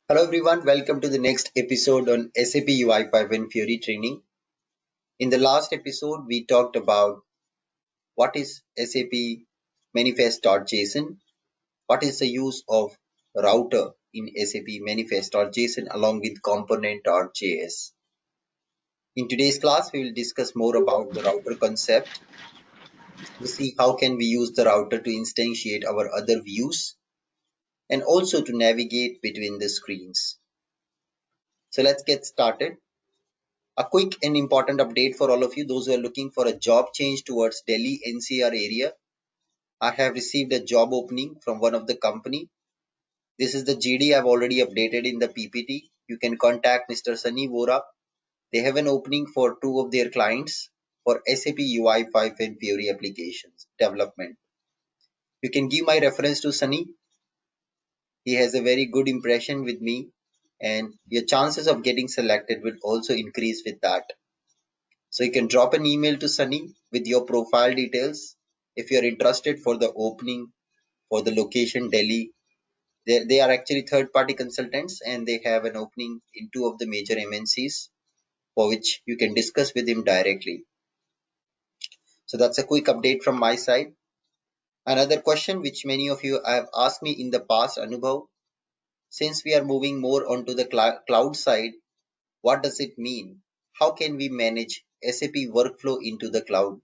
Hello everyone, welcome to the next episode on SAP UI5 and Fiori training. In the last episode, we talked about what is SAP manifest.json, what is the use of router in SAP manifest.json along with component.js. In today's class, we will discuss more about the router concept. We see how can we use the router to instantiate our other views and also to navigate between the screens. So let's get started. A quick and important update for all of you, those who are looking for a job change towards Delhi NCR area. I have received a job opening from one of the company. This is the GD I've already updated in the PPT. You can contact Mr. Sunny Vora. They have an opening for two of their clients for SAP UI5 and Fiori applications development. You can give my reference to Sunny. He has a very good impression with me and your chances of getting selected will also increase with that. So you can drop an email to Sunny with your profile details if you're interested for the opening for the location Delhi. They are actually third party consultants and they have an opening in two of the major MNCs for which you can discuss with him directly. So that's a quick update from my side. Another question which many of you have asked me in the past, Anubhav, since we are moving more onto the cloud side, what does it mean? How can we manage SAP workflow into the cloud?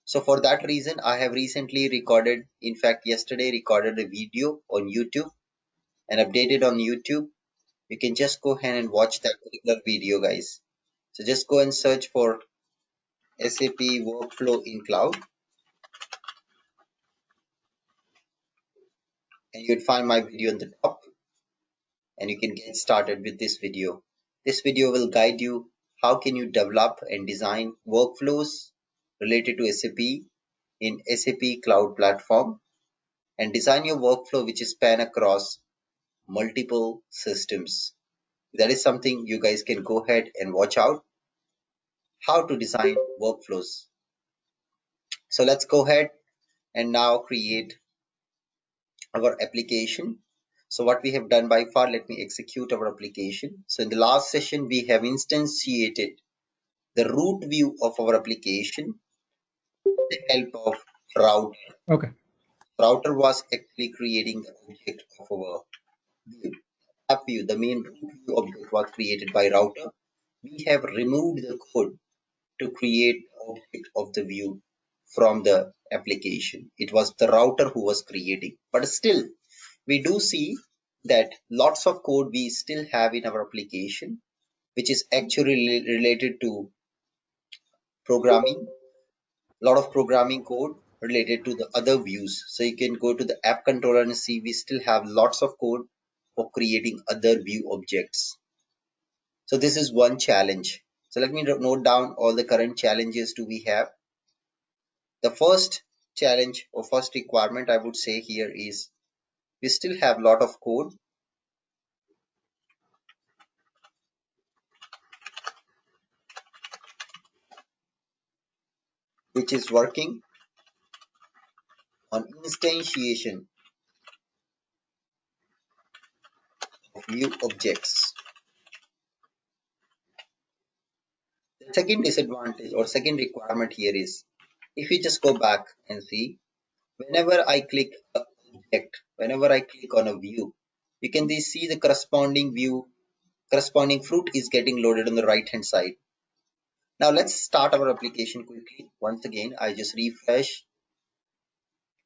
So for that reason, I have recently recorded, in fact, yesterday recorded a video on YouTube and updated on YouTube. You can just go ahead and watch that particular video, guys. So just go and search for SAP workflow in cloud and you'd find my video on the top and you can get started with this video. This video will guide you how can you develop and design workflows related to SAP in SAP Cloud Platform and design your workflow which is span across multiple systems. That is something you guys can go ahead and watch out how to design workflows. So let's go ahead and now create our application. So what we have done by far, let me execute our application. So in the last session, we have instantiated the root view of our application with the help of router. Okay. Router was actually creating the object of our view. App view, the main root view object was created by router. We have removed the code to create object of the view from the application. It was the router who was creating, but still we do see that lots of code we still have in our application, which is actually related to programming, a lot of programming code related to the other views. So you can go to the app controller and see we still have lots of code for creating other view objects. So this is one challenge. So let me note down all the current challenges do we have. The first challenge or first requirement I would say here is we still have a lot of code which is working on instantiation of view objects. The second disadvantage or second requirement here is if you just go back and see whenever I click a object, whenever I click on a view, you can see the corresponding view, corresponding fruit is getting loaded on the right hand side. Now let's start our application quickly. Once again, I just refresh.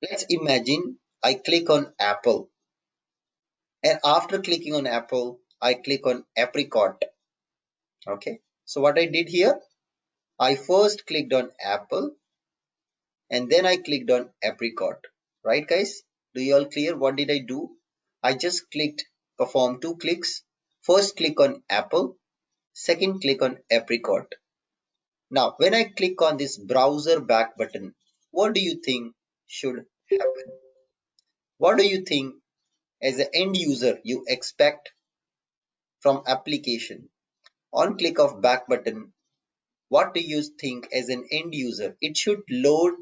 Let's imagine I click on apple and after clicking on apple, I click on apricot. Okay. So what I did here, I first clicked on apple and then I clicked on apricot. Right guys? Do you all clear? What did I do? I just clicked, perform two clicks. First click on apple, second click on apricot. Now, when I click on this browser back button, what do you think should happen? What do you think as an end user you expect from application? On click of back button, what do you think as an end user? It should load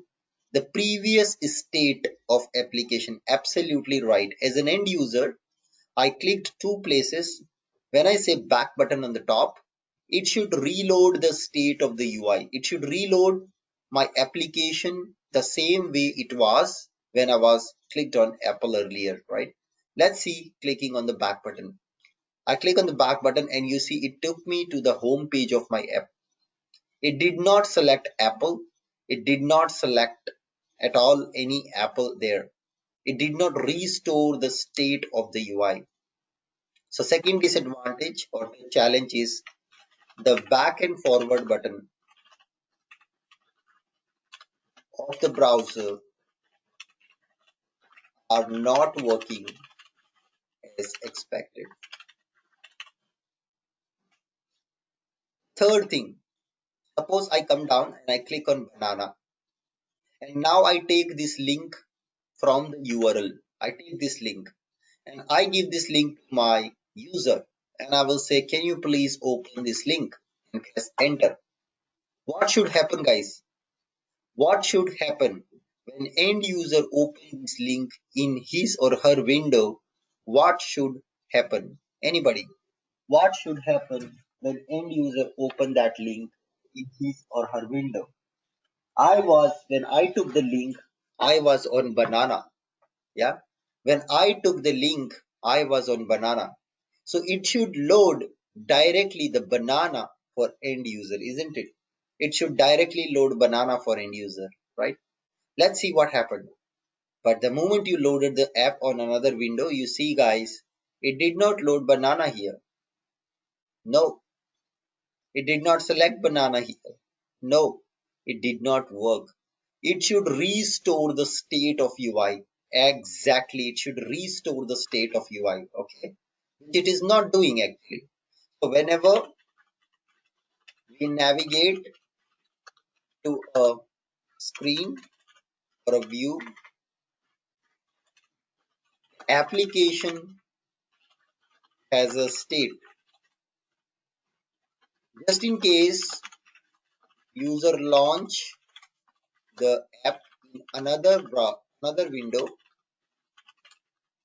the previous state of application. Absolutely right. As an end user, I clicked two places. When I say back button on the top, it should reload the state of the UI. It should reload my application the same way it was when I was clicked on Apple earlier, right? Let's see clicking on the back button. I click on the back button and you see it took me to the home page of my app. It did not select Apple. It did not select at all any Apple there. It did not restore the state of the UI. So second disadvantage or challenge is the back and forward button of the browser are not working as expected. Third thing, suppose I come down and I click on banana and now I take this link from the URL. I take this link and I give this link to my user and I will say, can you please open this link and press enter. What should happen, guys? What should happen when end user opens this link in his or her window? What should happen? Anybody? What should happen when end user open that link in his or her window? When I took the link, I was on banana. Yeah. When I took the link, I was on banana. So it should load directly the banana for end user, isn't it? It should directly load banana for end user, right? Let's see what happened. But the moment you loaded the app on another window, you see guys, it did not load banana here. No, it did not select banana here. No, it did not work. It should restore the state of UI. Exactly, it should restore the state of UI. Okay, which it is not doing actually. So whenever we navigate to a screen or a view, application has a state. Just in case user launch the app in another window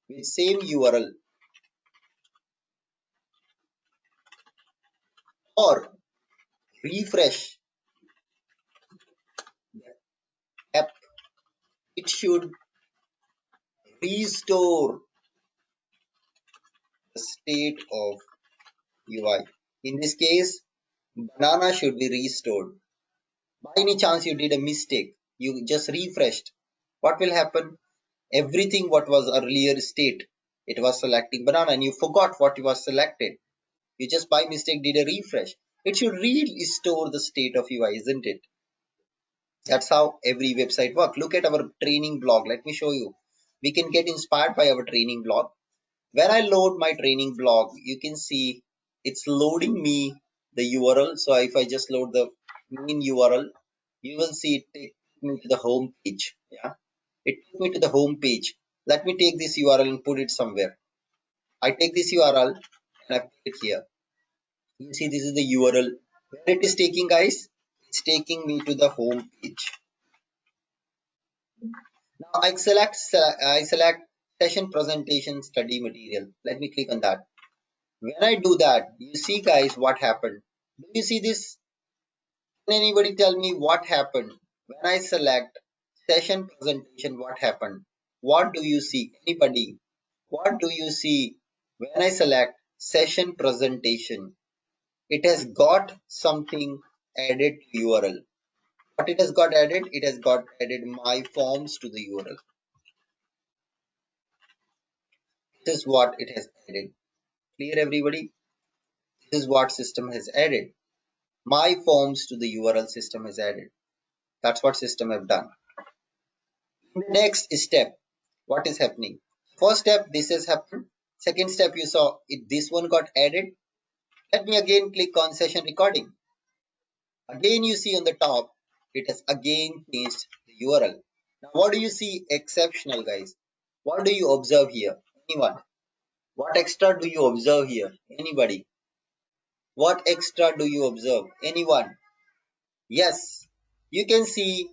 with same URL or refresh the app, it should restore the state of UI. In this case, banana should be restored. By any chance you did a mistake, you just refreshed. What will happen? Everything what was earlier state, it was selecting banana and you forgot what was selected. You just by mistake did a refresh. It should restore the state of UI, isn't it? That's how every website works. Look at our training blog. Let me show you. We can get inspired by our training blog. When I load my training blog, you can see it's loading me the URL. So if I just load the main URL, you will see it take me to the home page. Yeah, it took me to the home page. Let me take this URL and put it somewhere. I take this URL and I put it here. You see, this is the URL. Where it is taking, guys? It's taking me to the home page. Now I select session presentation study material. Let me click on that. When I do that, you see guys what happened. Do you see this? Can anybody tell me what happened? When I select session presentation, what happened? What do you see? Anybody? What do you see when I select session presentation? It has got something added to URL. What it has got added? It has got added my forms to the URL. This is what it has added. Clear everybody? This is what system has added. My forms to the URL system has added. That's what system have done. In the next step, what is happening? First step, this has happened. Second step, you saw it. This one got added. Let me again click on session recording. Again, you see on the top, it has again changed the URL. Now, what do you see exceptional, guys? What do you observe here? Anyone? What extra do you observe here? Anybody? What extra do you observe? Anyone? Yes, you can see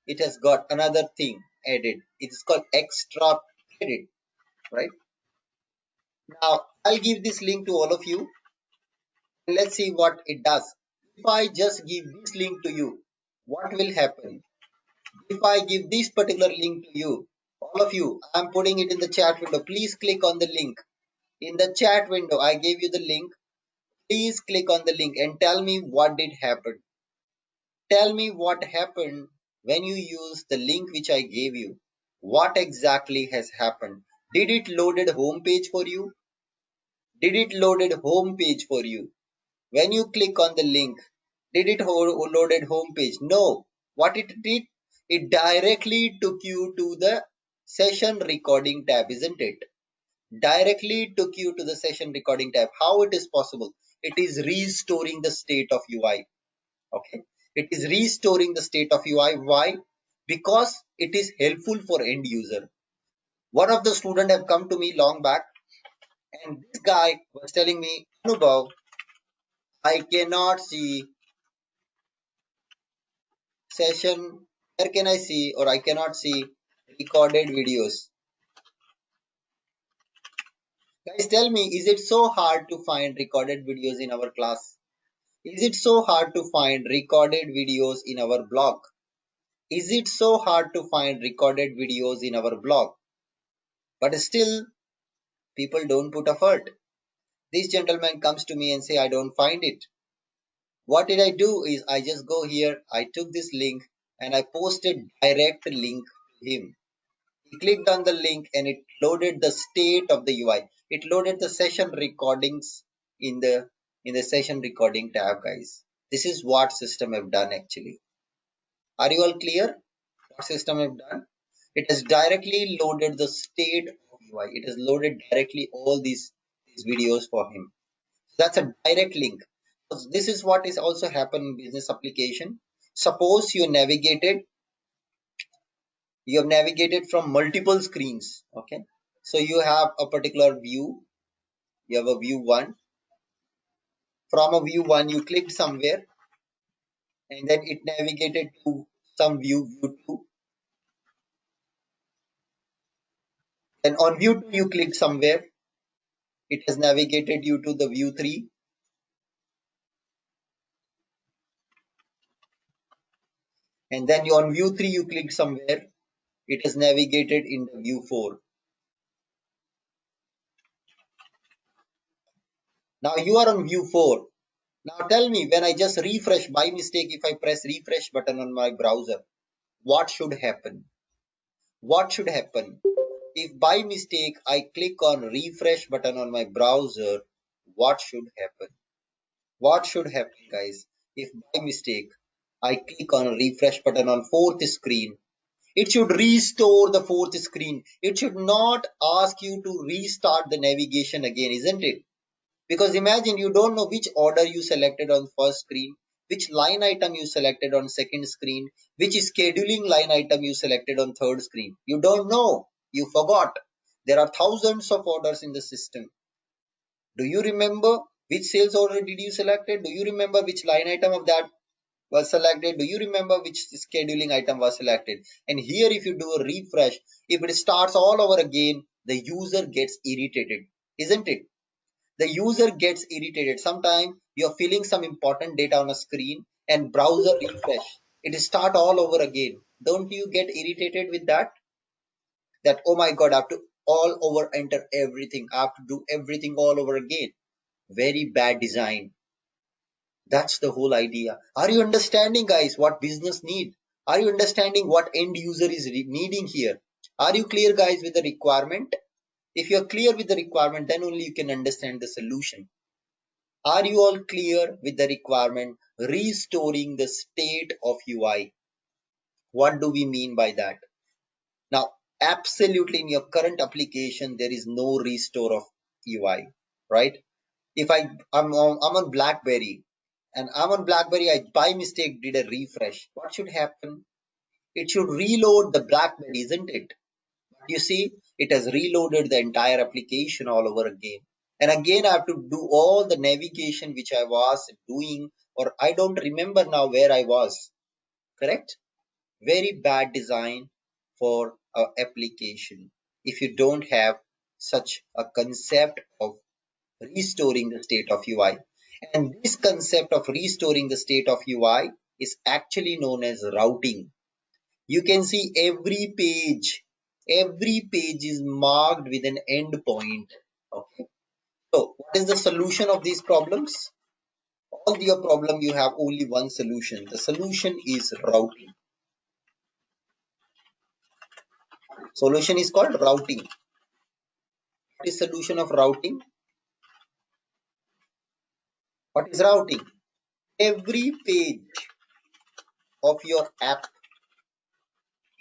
it has got another thing added. It's called extra credit, right? Now I'll give this link to all of you. Let's see what it does. If I just give this link to you, what will happen? If I give this particular link to you, all of you, I'm putting it in the chat window. Please click on the link. In the chat window, I gave you the link. Please click on the link and tell me what did happen. Tell me what happened when you use the link which I gave you. What exactly has happened? Did it loaded home page for you? Did it loaded home page for you? When you click on the link, did it loaded home page? No. What it did? It directly took you to the session recording tab, isn't it? Directly took you to the session recording tab. How it is possible? It is restoring the state of UI. Okay. It is restoring the state of UI. Why? Because it is helpful for end user. One of the student have come to me long back, and this guy was telling me, Anubhav, I cannot see session, where can I see or I cannot see recorded videos. Guys, tell me, is it so hard to find recorded videos in our class? Is it so hard to find recorded videos in our blog? Is it so hard to find recorded videos in our blog? But still, people don't put effort. This gentleman comes to me and say, I don't find it. What did I do is I just go here, I took this link and I posted direct link to him. He clicked on the link and it loaded the state of the UI. It loaded the session recordings in the session recording tab, guys. This is what system have done actually. Are you all clear? What system have done? It has directly loaded the state of UI. It has loaded directly all these videos for him. That's a direct link. So this is what is also happened in business application. Suppose you have navigated from multiple screens. Okay. So you have a particular view. You have a view one. From a view one, you clicked somewhere and then it navigated to some view two. Then on view two, you clicked somewhere. It has navigated you to the view three. And then on view three, you clicked somewhere. It has navigated in the view four. Now you are on view four. Now tell me, when I just refresh by mistake, if I press refresh button on my browser, what should happen? What should happen? If by mistake I click on refresh button on my browser, what should happen? What should happen, guys? If by mistake I click on refresh button on fourth screen, it should restore the fourth screen. It should not ask you to restart the navigation again, isn't it? Because imagine you don't know which order you selected on first screen, which line item you selected on second screen, which scheduling line item you selected on third screen. You don't know. You forgot. There are thousands of orders in the system. Do you remember which sales order did you selected? Do you remember which line item of that was selected? Do you remember which scheduling item was selected? And here if you do a refresh, if it starts all over again, the user gets irritated, isn't it? The user gets irritated. Sometimes you're filling some important data on a screen and browser refresh. It start all over again. Don't you get irritated with that? That, oh my God, I have to all over enter everything. I have to do everything all over again. Very bad design. That's the whole idea. Are you understanding, guys, what business need? Are you understanding what end user is needing here? Are you clear, guys, with the requirement? If you're clear with the requirement, then only you can understand the solution. Are you all clear with the requirement? Restoring the state of UI. What do we mean by that? Now, absolutely in your current application, there is no restore of UI, right? If I'm on BlackBerry and I'm on BlackBerry, I by mistake did a refresh. What should happen? It should reload the BlackBerry, isn't it? You see, it has reloaded the entire application all over again. And again, I have to do all the navigation which I was doing, or I don't remember now where I was. Correct? Very bad design for our application if you don't have such a concept of restoring the state of UI. And this concept of restoring the state of UI is actually known as routing. You can see every page is marked with an endpoint. Okay. So what is the solution of these problems? All your problem you have only one solution. The solution is routing. Solution is called routing. What is solution of routing? What is routing? Every page of your app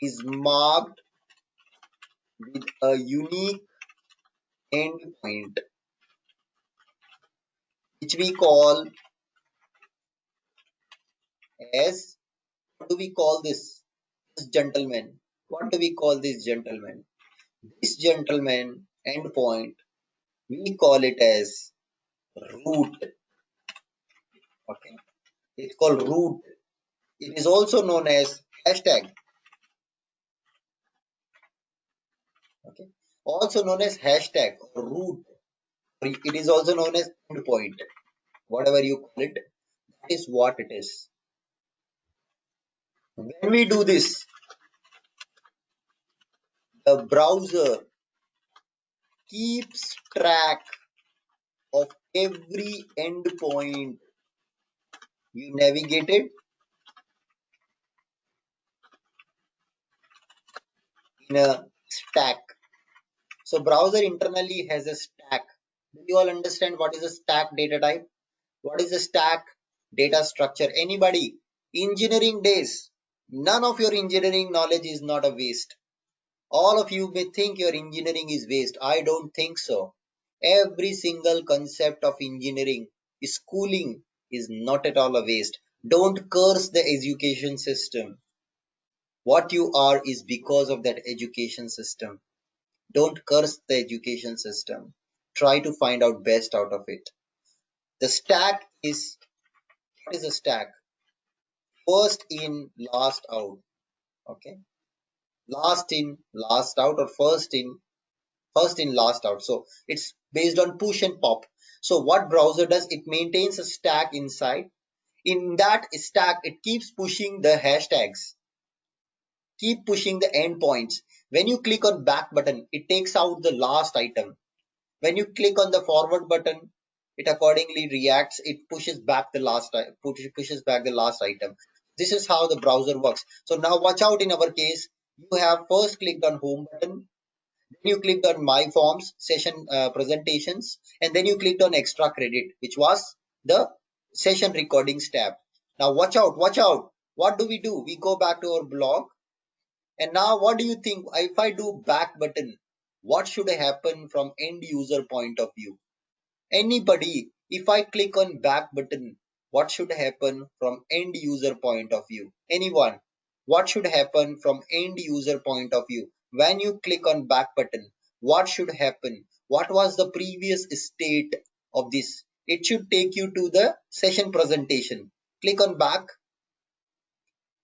is marked with a unique endpoint, which we call as, what do we call this gentleman? What do we call this gentleman? This gentleman endpoint, we call it as root. Okay, it's called root. It is also known as hashtag. Okay, also known as hashtag or root. It is also known as endpoint. Whatever you call it, that is what it is. When we do this, the browser keeps track of every endpoint you navigated in a stack. So browser internally has a stack. Do you all understand what is a stack data type? What is a stack data structure? Anybody? Engineering days. None of your engineering knowledge is not a waste. All of you may think your engineering is waste. I don't think so. Every single concept of engineering, schooling is not at all a waste. Don't curse the education system. What you are is because of that education system. Don't curse the education system. Try to find out best out of it. The stack is, what is a stack? First in, last out. Okay. Last in, last out, or first in, last out. So it's based on push and pop. So what browser does, it maintains a stack inside. In that stack, it keeps pushing the hashtags, keep pushing the endpoints. When you click on back button, it takes out the last item. When you click on the forward button, it accordingly reacts. It pushes back the pushes back the last item. This is how the browser works. So now watch out. In our case, you have first clicked on home button, then you clicked on my forms session presentations, and then you clicked on extra credit, which was the session recordings tab. Now watch out, watch out. What do? We go back to our blog, and now what do you think? If I do back button, what should happen from end user point of view? Anybody, if I click on back button, what should happen from end user point of view? Anyone? What should happen from end user point of view? When you click on back button, what should happen? What was the previous state of this? It should take you to the session presentation. Click on back.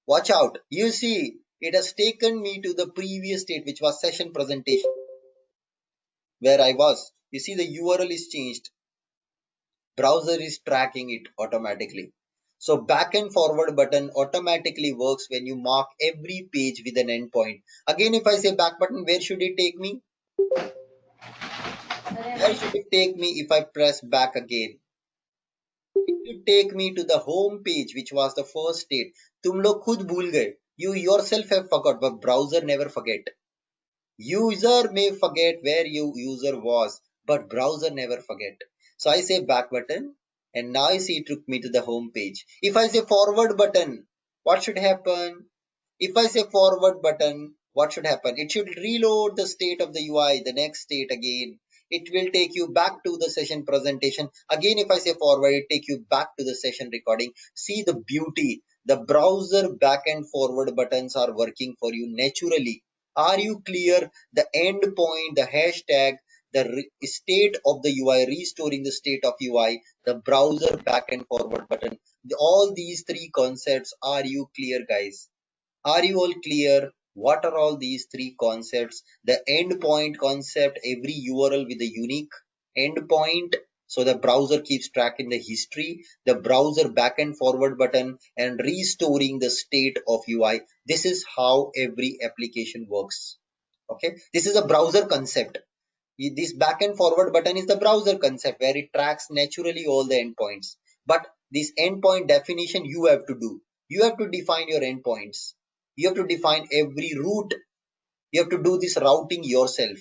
Watch out. You see, it has taken me to the previous state, which was session presentation, where I was. You see, the URL is changed. Browser is tracking it automatically. So back and forward button automatically works when you mark every page with an endpoint. Again, if I say back button, where should it take me? Where should it take me if I press back again? It should take me to the home page, which was the first state. तुम लोग खुद भूल गए. You yourself have forgot, but browser never forget. User may forget where your user was, but browser never forget. So I say back button, and now you see it took me to the home page. If I say forward button, what should happen? If I say forward button, what should happen? It should reload the state of the UI, the next state again. It will take you back to the session presentation. Again, if I say forward, it take you back to the session recording. See the beauty. The browser back and forward buttons are working for you naturally. Are you clear? The end point, the hashtag, the state of the UI, restoring the state of UI, the browser back and forward button. All these three concepts, are you clear, guys? Are you all clear? What are all these three concepts? The endpoint concept, every URL with a unique endpoint. So the browser keeps track in the history, the browser back and forward button, and restoring the state of UI. This is how every application works. Okay, this is a browser concept. This back and forward button is the browser concept where it tracks naturally all the endpoints. But this endpoint definition you have to do. You have to define your endpoints. You have to define every route. You have to do this routing yourself.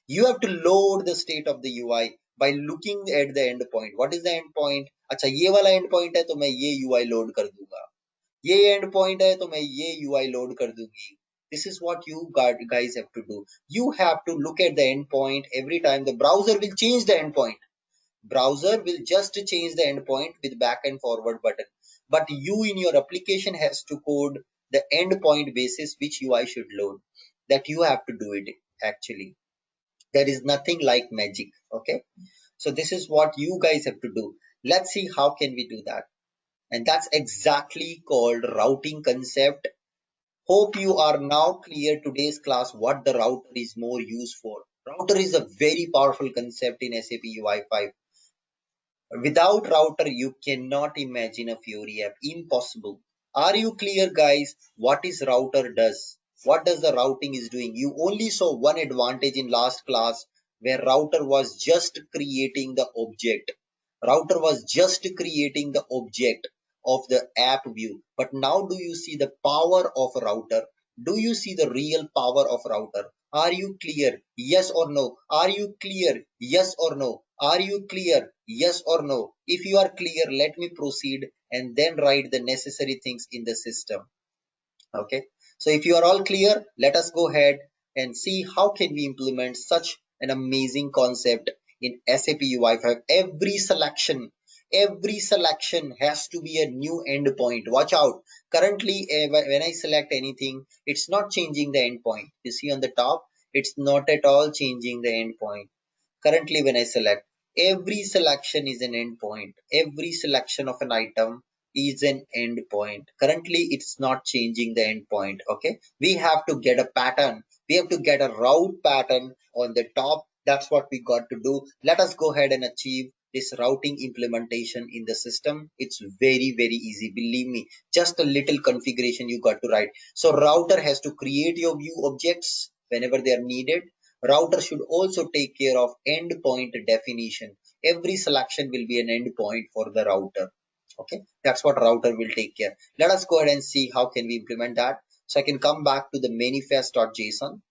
You have to load the state of the UI by looking at the endpoint. What is the endpoint? अच्छा ये वाला endpoint है तो मैं ये UI load कर दूंगा. ये एंड पॉइंट है तो मैं ये यूआई लोड कर दूंगी. This is what you guys have to do. You have to look at the endpoint every time. The browser will change the endpoint. Browser will just change the endpoint with back and forward button. But you in your application has to code the endpoint basis which UI should load. That you have to do it actually. There is nothing like magic. Okay. So this is what you guys have to do. Let's see how can we do that. And that's exactly called routing concept. Hope you are now clear today's class what the router is more used for. Router is a very powerful concept in SAP UI5. Without router, you cannot imagine a Fiori app. Impossible. Are you clear, guys? What is router does? What does the routing is doing? You only saw one advantage in last class where router was just creating the object. Router was just creating the object of the app view. But now do you see the power of a router? Do you see the real power of router? Are you clear? Yes or no? Are you clear? Yes or no? Are you clear? Yes or no? If you are clear, let me proceed and then write the necessary things in the system. Okay. So if you are all clear, let us go ahead and see how can we implement such an amazing concept in SAP UI5. Every selection has to be a new endpoint. Watch out. Currently, when I select anything, it's not changing the endpoint. You see on the top, it's not at all changing the endpoint. Currently, when I select, every selection is an endpoint. Every selection of an item is an endpoint. Currently, it's not changing the endpoint. Okay, we have to get a pattern. We have to get a route pattern on the top. That's what we got to do. Let us go ahead and achieve this routing implementation in the system. It's very, very easy. Believe me, just a little configuration you got to write. So router has to create your view objects whenever they are needed. Router should also take care of endpoint definition. Every selection will be an endpoint for the router. Okay, that's what router will take care. Let us go ahead and see how can we implement that. So I can come back to the manifest.json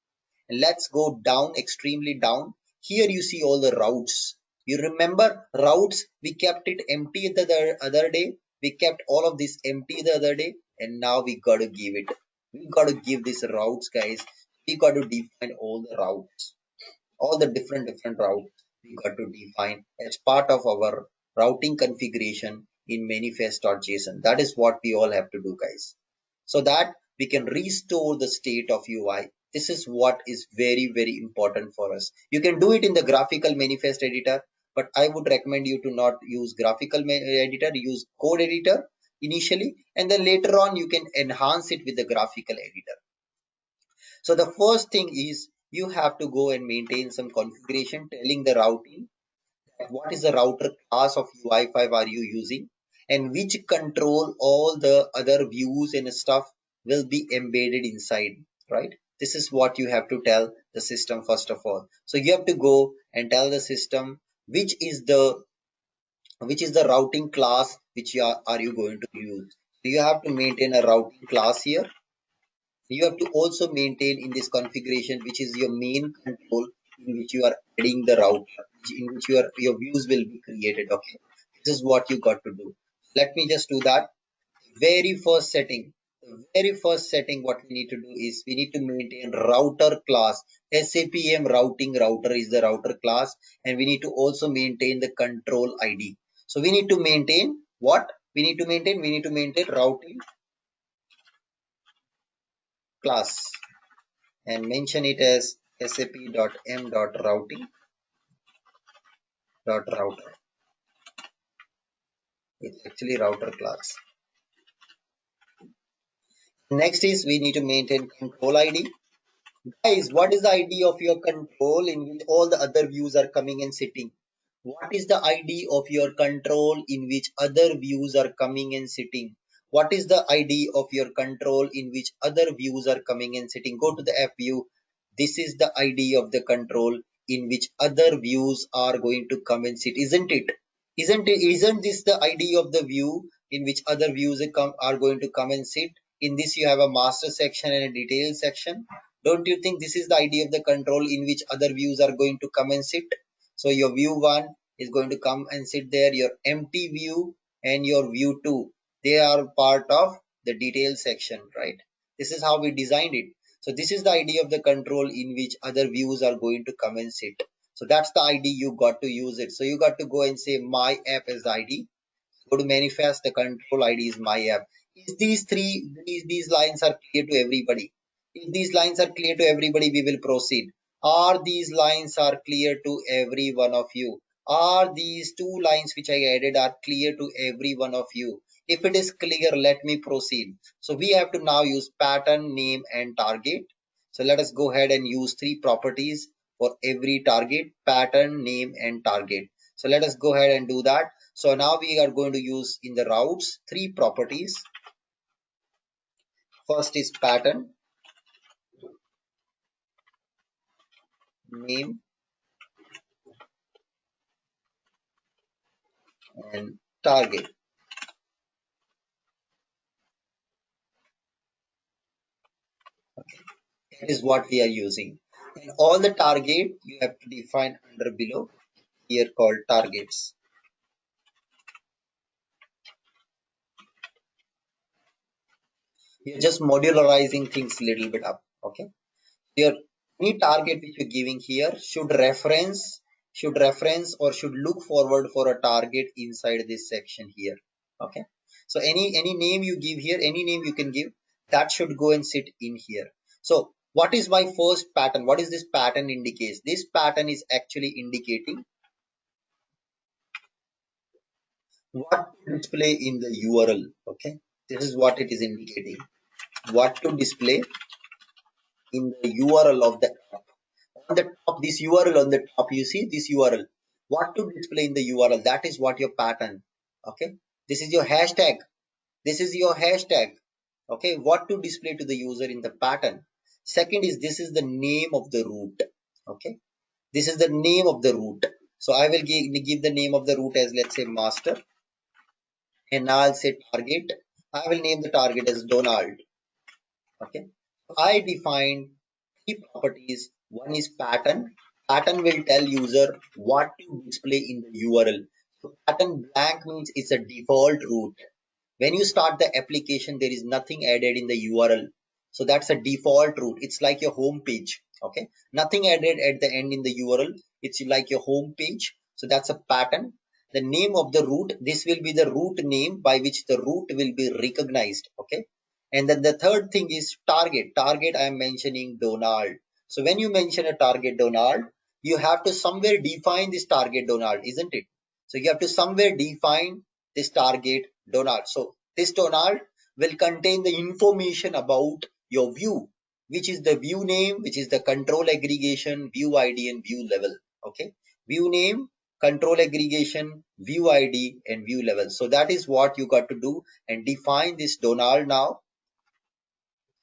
and let's go down, extremely down. Here you see all the routes. You remember routes, we kept it empty the other day. We kept all of this empty the other day, and now we got to give it. We got to give these routes, guys. We got to define all the routes, all the different routes we got to define as part of our routing configuration in manifest.json. That is what we all have to do, guys, so that we can restore the state of UI. This is what is very, very important for us. You can do it in the graphical manifest editor, but I would recommend you to not use graphical editor, use code editor initially, and then later on you can enhance it with the graphical editor. So the first thing is you have to go and maintain some configuration telling the routing what is the router class of UI5 are you using and which control all the other views and stuff will be embedded inside, right? This is what you have to tell the system first of all. So you have to go and tell the system which is the routing class which are you going to use. So you have to maintain a routing class here. You have to also maintain in this configuration which is your main control in which you are adding the router, in which your views will be created. Okay, this is what you got to do. Let me just do that. The very first setting what we need to do is we need to maintain router class. SAPM routing router is the router class, and we need to also maintain the control ID. So we need to maintain what we need to maintain. We need to maintain routing class and mention it as sap.m.routing.router. It's actually router class. Next is we need to maintain control ID. Guys, what is the ID of your control in which all the other views are coming and sitting? What is the ID of your control in which other views are coming and sitting? What is the ID of your control in which other views are coming and sitting? Go to the F view. This is the ID of the control in which other views are going to come and sit, isn't it? Isn't this the ID of the view in which other views are going to come and sit? In this you have a master section and a detail section. Don't you think this is the ID of the control in which other views are going to come and sit? So your view 1 is going to come and sit there. Your empty view and your view 2, they are part of the detail section, right? This is how we designed it. So this is the ID of the control in which other views are going to come and sit. So that's the ID, you got to use it. So you got to go and say my app is the ID. Go to manifest, the control ID is my app. Is these lines are clear to everybody? If these lines are clear to everybody, we will proceed. Are these lines are clear to every one of you? Are these two lines which I added are clear to every one of you? If it is clear, let me proceed. So we have to now use pattern, name and target. So let us go ahead and use three properties for every target: pattern, name and target. So let us go ahead and do that. So now we are going to use in the routes three properties. First is pattern, name and target. That is what we are using. And all the target you have to define under below here called targets. You're just modularizing things a little bit up. Okay. Your any target which you're giving here should reference or should look forward for a target inside this section here. Okay. So any name you give here, any name you can give, that should go and sit in here. So what is my first pattern? What is this pattern indicates? This pattern is actually indicating what to display in the URL. Okay. This is what it is indicating. What to display in the URL of the app. On the top, this URL on the top, you see this URL. What to display in the URL, that is what your pattern. Okay. This is your hashtag. This is your hashtag. Okay. What to display to the user in the pattern. Second is this is the name of the route. Okay. This is the name of the route. So I will give the name of the route as, let's say, master. And now I'll say target. I will name the target as Donald. Okay. I defined three properties. One is pattern. Pattern will tell user what to display in the URL. So pattern blank means it's a default route. When you start the application, there is nothing added in the URL. So that's a default route. It's like your home page. Okay. Nothing added at the end in the URL. It's like your home page. So that's a pattern. The name of the route, this will be the route name by which the route will be recognized. Okay. And then the third thing is target. Target, I am mentioning Donald. So when you mention a target Donald, you have to somewhere define this target Donald, isn't it? So you have to somewhere define this target Donald. So this Donald will contain the information about your view, which is the view name, which is the control aggregation, view ID and view level. Okay. View name, control aggregation, view ID and view level. So that is what you got to do and define this Donald now.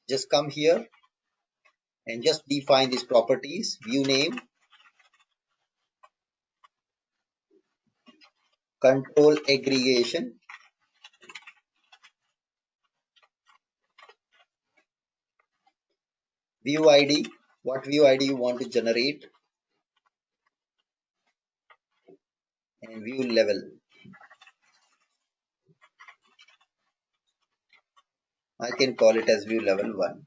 Just come here and just define these properties: view name, control aggregation, view ID, what view ID you want to generate, and view level. I can call it as view level 1.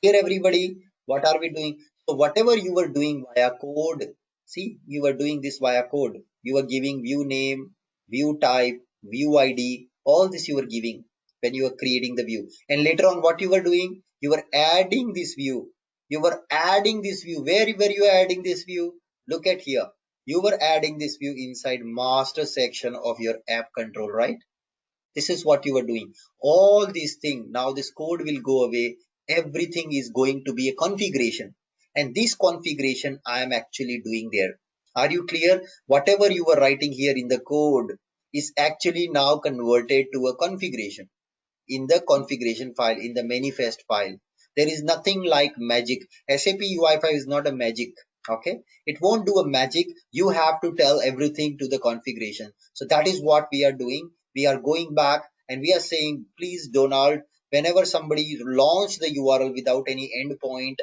Here everybody, what are we doing? So whatever you were doing via code, see, you were doing this via code. You were giving view name, view type, view ID, all this you were giving when you were creating the view. And later on, what you were doing? You were adding this view. You were adding this view. Where were you adding this view? Look at here. You were adding this view inside master section of your app control, right? This is what you are doing. All these things, now this code will go away. Everything is going to be a configuration. And this configuration I am actually doing there. Are you clear? Whatever you were writing here in the code is actually now converted to a configuration in the configuration file, in the manifest file. There is nothing like magic. SAP UI5 is not a magic. Okay, it won't do a magic. You have to tell everything to the configuration. So that is what we are doing. We are going back and we are saying, please Donald, whenever somebody launch the URL without any endpoint,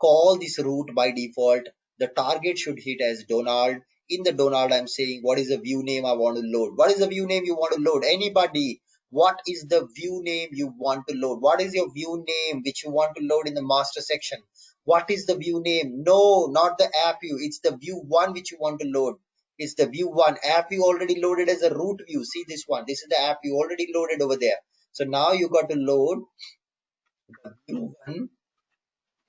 call this route by default. The target should hit as Donald. In the Donald, I'm saying what is the view name I want to load. What is the view name you want to load? Anybody? What is the view name you want to load? What is your view name which you want to load in the master section? What is the view name? No, not the app view. It's the view one which you want to load. It's the view one. App view already loaded as a root view. See this one. This is the app view already loaded over there. So now you got to load view one.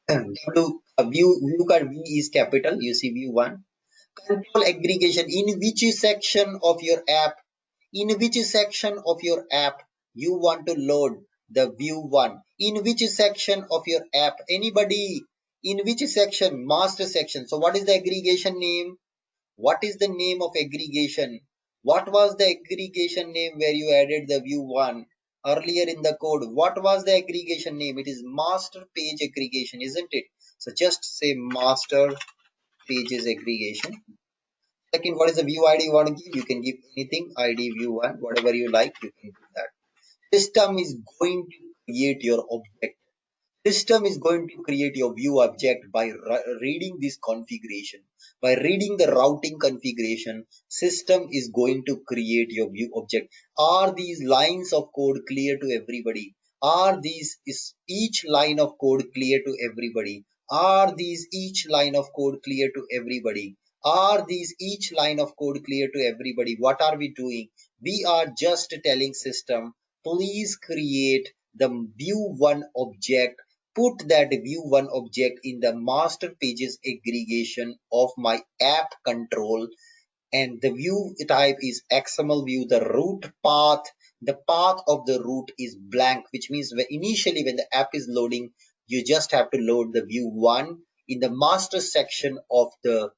View card V is capital. You see view one. Control aggregation. In which section of your app? In which section of your app you want to load the view one? In which section of your app? Anybody? In which section? Master section. So what is the aggregation name? What is the name of aggregation? What was the aggregation name where you added the view one earlier in the code? What was the aggregation name? It is master page aggregation, isn't it? So just say master pages aggregation. Second, what is the view ID you want to give? You can give anything, ID view one, whatever you like, you can do that. System is going to create your object. System is going to create your view object by reading this configuration. By reading the routing configuration, system is going to create your view object. Are these lines of code clear to everybody? Are these is each line of code clear to everybody? Are these each line of code clear to everybody? Are these each line of code clear to everybody? What are we doing? We are just telling system, please create the view one object. Put that view one object in the master pages aggregation of my app control, and the view type is XML view. The root path, the path of the root is blank, which means initially when the app is loading, you just have to load the view one in the master section of the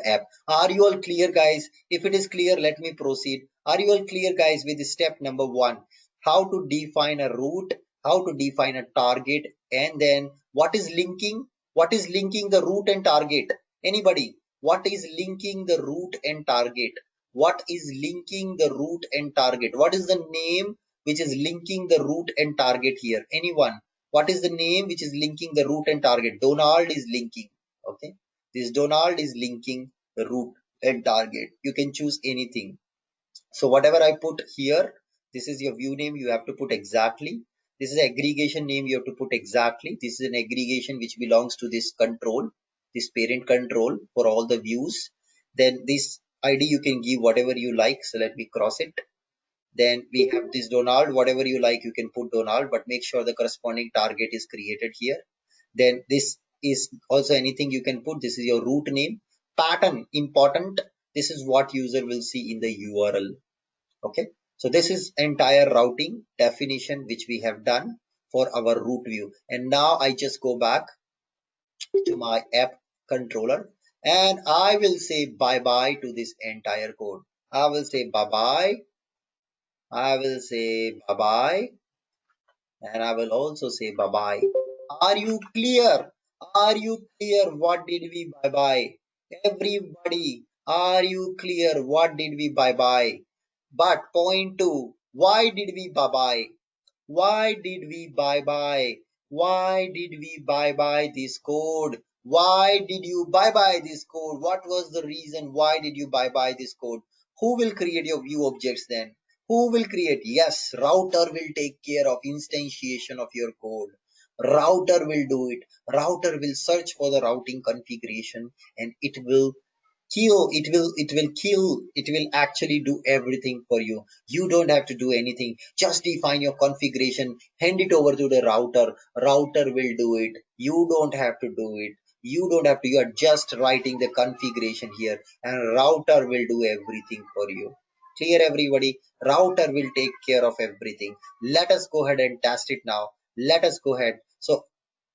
app. Are you all clear, guys? If it is clear, let me proceed. Are you all clear, guys, with step number one? How to define a route, how to define a target, and then what is linking? What is linking the route and target? Anybody? What is linking the route and target? What is linking the route and target? What is the name which is linking the route and target here? Anyone? What is the name which is linking the route and target? Donald is linking. Okay. This Donald is linking the root and target. You can choose anything. So whatever I put here, this is your view name. You have to put exactly. This is aggregation name. You have to put exactly. This is an aggregation which belongs to this control, this parent control for all the views. Then this ID you can give whatever you like. So let me cross it. Then we have this Donald. Whatever you like, you can put Donald, but make sure the corresponding target is created here. Then this is also anything you can put. This is your root name. Pattern important. This is what user will see in the URL. Okay. So this is entire routing definition which we have done for our root view. And now I just go back to my app controller and I will say bye bye to this entire code. I will say bye bye. I will say bye bye. And I will also say bye bye. Are you clear? Are you clear? What did we bye bye? Everybody, are you clear? What did we bye bye? But point two, why did we bye bye? Why did we bye bye? Why did we bye bye this code? Why did you bye bye this code? What was the reason? Why did you bye bye this code? Who will create your view objects then? Who will create? Yes, router will take care of instantiation of your code. Router will do it. Router will search for the routing configuration and it will actually do everything for you. You don't have to do anything. Just define your configuration, hand it over to the router will do it. You don't have to do it. You are just writing the configuration here and router will do everything for you. Clear everybody. Router will take care of everything. Let us go ahead and test it now. Let us go ahead. So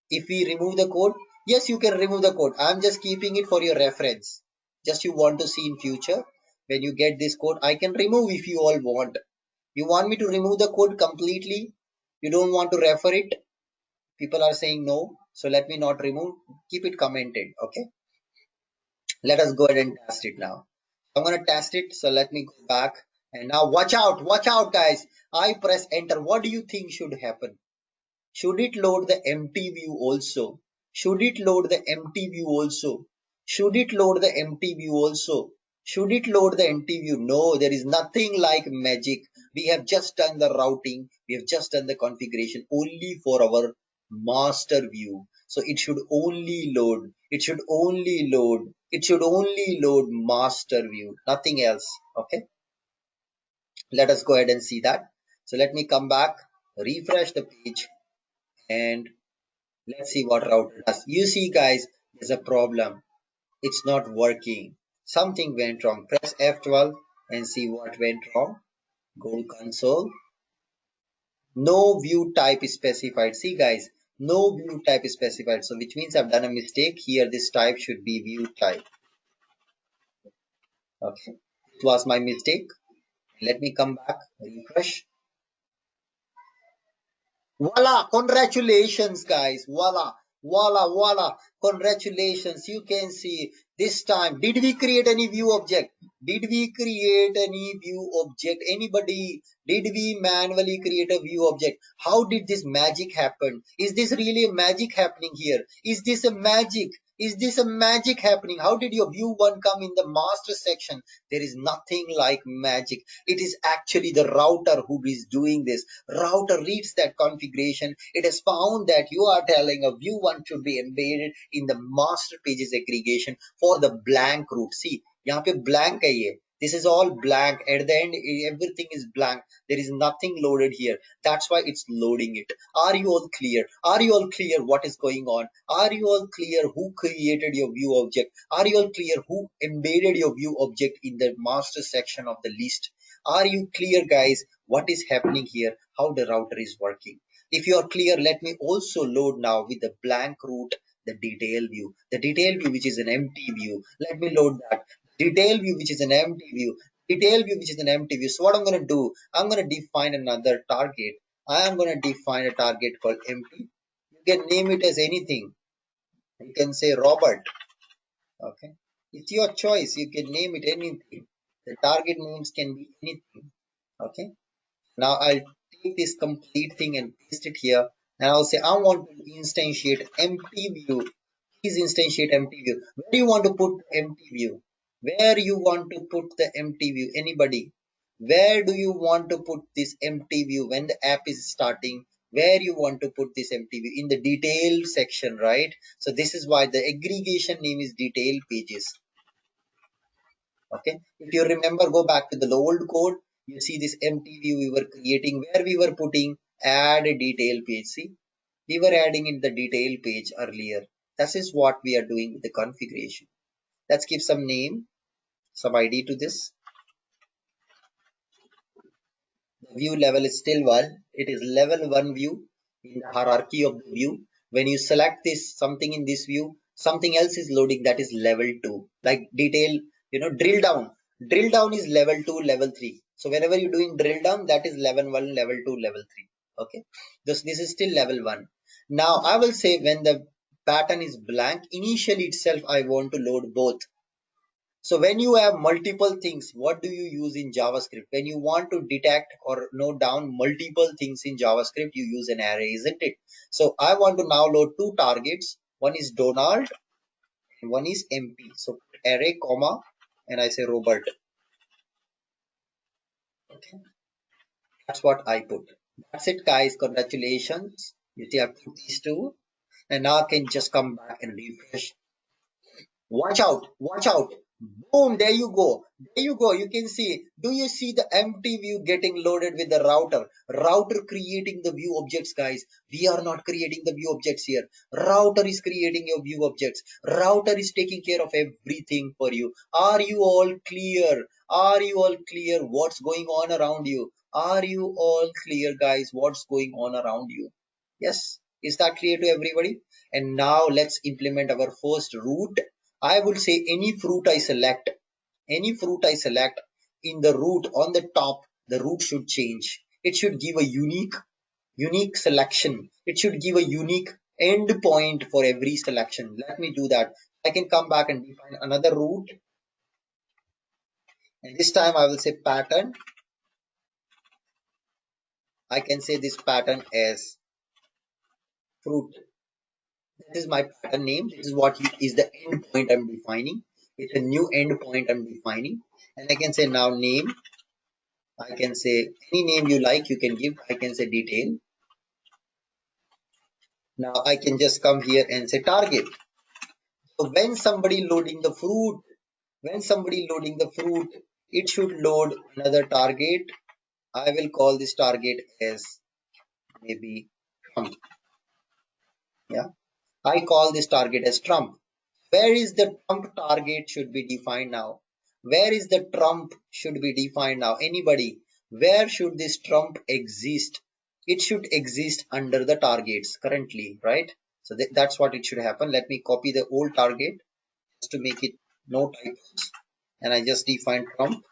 if we remove the code, yes, you can remove the code. I'm just keeping it for your reference. Just you want to see in future when you get this code, I can remove if you all want. You want me to remove the code completely? You don't want to refer it? People are saying no. So let me not remove. Keep it commented. Okay. Let us go ahead and test it now. I'm going to test it. So let me go back. And now watch out, guys. I press enter. What do you think should happen? Should it load the empty view also? Should it load the empty view also? Should it load the empty view also? Should it load the empty view? No, there is nothing like magic. We have just done the routing. We have just done the configuration only for our master view. So it should only load. It should only load. It should only load master view. Nothing else. Okay. Let us go ahead and see that. So let me come back, refresh the page, and let's see what router does. You see, guys, there's a problem. It's not working. Something went wrong. Press F12 and see what went wrong. Go to console. No view type is specified. See, guys, no view type is specified. So which means I've done a mistake here. This type should be view type. Okay. It was my mistake. Let me come back, refresh. Voila! Congratulations, guys. Voila! Voila! Voila! Congratulations. You can see this time. Did we create any view object? Did we create any view object? Anybody? Did we manually create a view object? How did this magic happen? Is this really a magic happening here? Is this a magic? Is this a magic happening? How did your view one come in the master section? There is nothing like magic. It is actually the router who is doing this. Router reads that configuration. It has found that you are telling a view one should be embedded in the master pages aggregation for the blank root. See, यहाँ पे blank है ये. This is all blank. At the end, everything is blank. There is nothing loaded here. That's why it's loading it. Are you all clear? Are you all clear what is going on? Are you all clear who created your view object? Are you all clear who embedded your view object in the master section of the list? Are you clear, guys, what is happening here? How the router is working? If you are clear, let me also load now with the blank root the detail view. The detail view, which is an empty view. Let me load that. Detail view, which is an empty view. Detail view, which is an empty view. So what I'm going to do, I'm going to define another target. I am going to define a target called empty. You can name it as anything. You can say Robert. Okay. It's your choice. You can name it anything. The target names can be anything. Okay. Now I'll take this complete thing and paste it here. And I'll say I want to instantiate empty view. Please instantiate empty view. Where do you want to put empty view? Where you want to put the empty view? Anybody? Where do you want to put this empty view when the app is starting? Where you want to put this empty view? In the detail section, right? So this is why the aggregation name is detail pages. Okay. If you remember, go back to the old code. You see this empty view we were creating where we were putting add a detail page. See, we were adding in the detail page earlier. This is what we are doing with the configuration. Let's give some name, some ID to this. The view level is still one. It is level one view in the hierarchy of the view. When you select this something in this view, something else is loading, that is level two. Like detail, drill down. Drill down is level two, level three. So whenever you're doing drill down, that is level one, level two, level three. Okay. This is still level one. Now I will say when the pattern is blank, initially itself I want to load both. So when you have multiple things, what do you use in JavaScript? When you want to detect or note down multiple things in JavaScript, you use an array, isn't it? So I want to now load two targets. One is Donald and one is MP. So array, comma, and I say Robert. Okay, that's what I put. That's it, guys. Congratulations. You see, I put these two, and now I can just come back and refresh. Watch out, watch out. Boom, there you go. There you go. You can see. Do you see the empty view getting loaded with the router? Router creating the view objects, guys. We are not creating the view objects here. Router is creating your view objects. Router is taking care of everything for you. Are you all clear? Are you all clear what's going on around you? Are you all clear, guys, what's going on around you? Yes. Is that clear to everybody? And now let's implement our first route. I would say any fruit I select in the root on the top, the root should change. It should give a unique selection. It should give a unique end point for every selection. Let me do that. I can come back and define another root. And this time I will say pattern. I can say this pattern as fruit. This is my pattern name. This is what is the end point I'm defining. It's a new end point I'm defining. And I can say now name. I can say any name you like, you can give. I can say detail. Now I can just come here and say target. So when somebody loading the fruit, it should load another target. I will call this target as maybe Trump. Yeah, I call this target as Trump. Where is the Trump target should be defined now? Where is the Trump should be defined now? Anybody? Where should this Trump exist? It should exist under the targets currently, right? So that's what it should happen. Let me copy the old target just to make it no typos. And I just define Trump.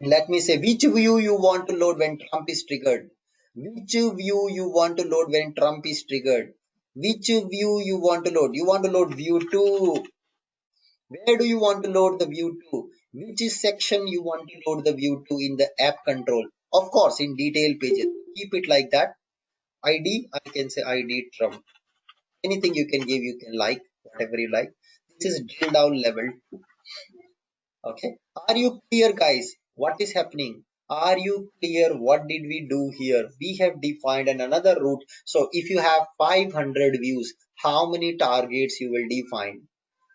Let me say which view you want to load when Trump is triggered. Which view you want to load when Trump is triggered. Which view you want to load? You want to load view 2. Where do you want to load the view to? Which section you want to load the view to in the app control? Of course, in detail pages. Keep it like that. ID, I can say ID Trump. Anything you can give, you can like, whatever you like. This is drill down level. Okay. Are you clear, guys? What is happening? Are you clear? What did we do here? We have defined another route. So if you have 500 views, how many targets you will define?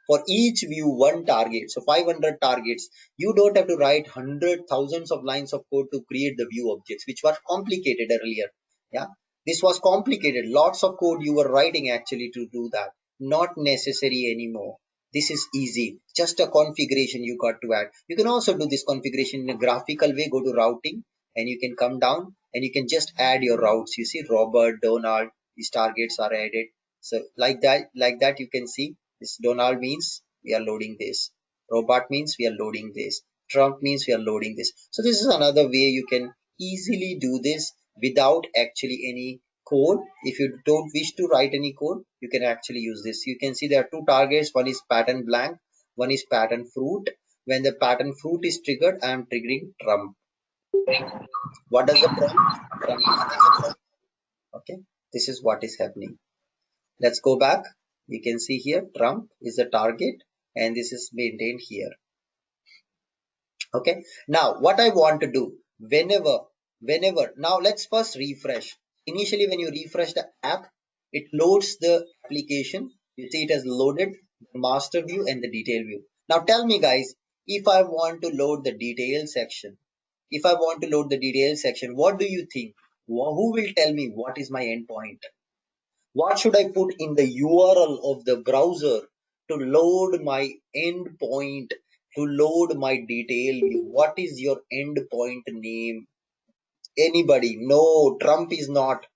For each view one target, so 500 targets. You don't have to write hundred thousands of lines of code to create the view objects, which was complicated earlier. Yeah, this was complicated, lots of code you were writing actually to do that. Not necessary anymore. This is easy, just a configuration you got to add. You can also do this configuration in a graphical way. Go to routing and you can come down and you can just add your routes. You see Robert, Donald, these targets are added. So like that you can see this. Donald means we are loading this. Robot means we are loading this. Trump means we are loading this. So this is another way you can easily do this without actually any code. If you don't wish to write any code, you can actually use this. You can see there are two targets. One is pattern blank. One is pattern fruit. When the pattern fruit is triggered, I am triggering Trump. What does the Trump is? Okay. This is what is happening. Let's go back. You can see here Trump is the target and this is maintained here. Okay. Now what I want to do whenever now let's first refresh. Initially when you refresh the app, it loads the application. You see it has loaded the master view and the detail view. Now tell me guys, if I want to load the detail section, what do you think? Who will tell me what is my endpoint? What should I put in the URL of the browser to load my endpoint, to load my detail view? What is your endpoint name? Anybody? No, Trump is not.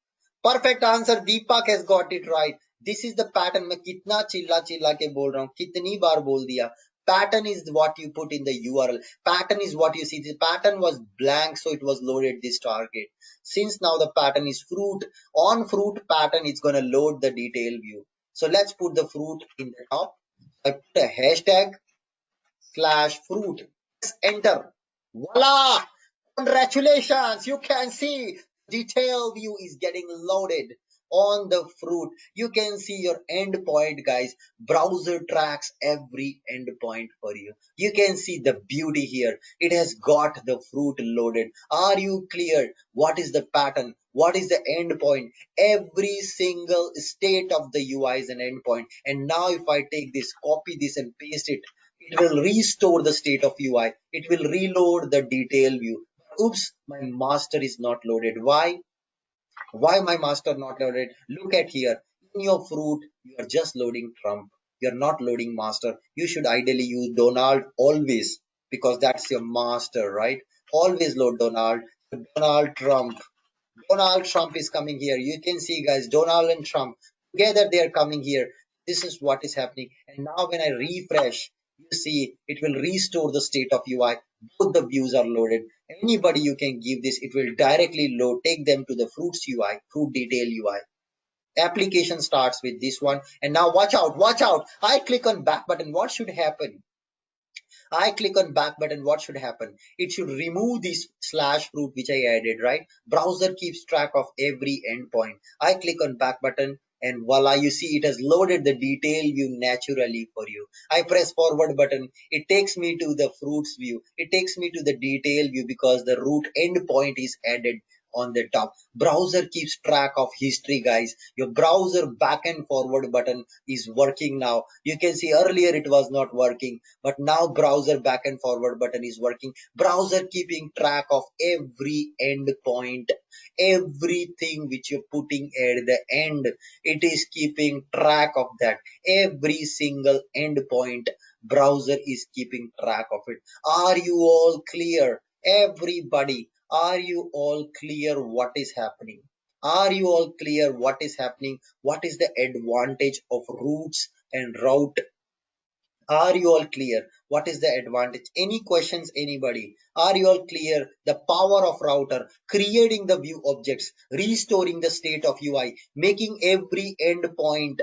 Perfect answer. Deepak has got it right. This is the pattern. मैं कितना चिल्ला चिल्ला के बोल रहा हूँ, कितनी बार बोल दिया. Pattern is what you put in the URL. Pattern is what you see. The pattern was blank, so it was loaded this target. Since now the pattern is fruit, on fruit pattern, it's gonna load the detail view. So let's put the fruit in the top. I put a hashtag / fruit. Press enter. Voila! Congratulations! You can see detail view is getting loaded on the fruit. You can see your endpoint, guys. Browser tracks every endpoint for you. You can see the beauty here. It has got the fruit loaded. Are you clear? What is the pattern? What is the endpoint? Every single state of the UI is an endpoint. And now if I take this, copy this and paste it, it will restore the state of UI. It will reload the detail view. Oops, my master is not loaded. Why? Why my master not loaded? Look at here. In your fruit, you are just loading Trump. You're not loading master. You should ideally use Donald always because that's your master, right? Always load Donald. Donald Trump. Donald Trump is coming here. You can see, guys, Donald and Trump together they are coming here. This is what is happening. And now when I refresh, you see it will restore the state of UI. Both the views are loaded. Anybody you can give this, it will directly load, take them to the fruits UI, fruit detail UI. Application starts with this one. And now watch out, watch out. I click on back button. What should happen? I click on back button, what should happen? It should remove this slash fruit which I added, right? Browser keeps track of every endpoint. I click on back button and voila, you see it has loaded the detail view naturally for you. I press forward button. It takes me to the fruits view. It takes me to the detail view because the root endpoint is added on the top. Browser keeps track of history, guys. Your browser back and forward button is working now. You can see earlier it was not working, but now browser back and forward button is working. Browser keeping track of every endpoint, everything which you're putting at the end. It is keeping track of that. Every single endpoint, browser is keeping track of it. Are you all clear? Everybody, are you all clear what is happening? Are you all clear what is happening? What is the advantage of roots and route? Are you all clear? What is the advantage? Any questions, anybody? Are you all clear? The power of router, creating the view objects, restoring the state of UI, making every endpoint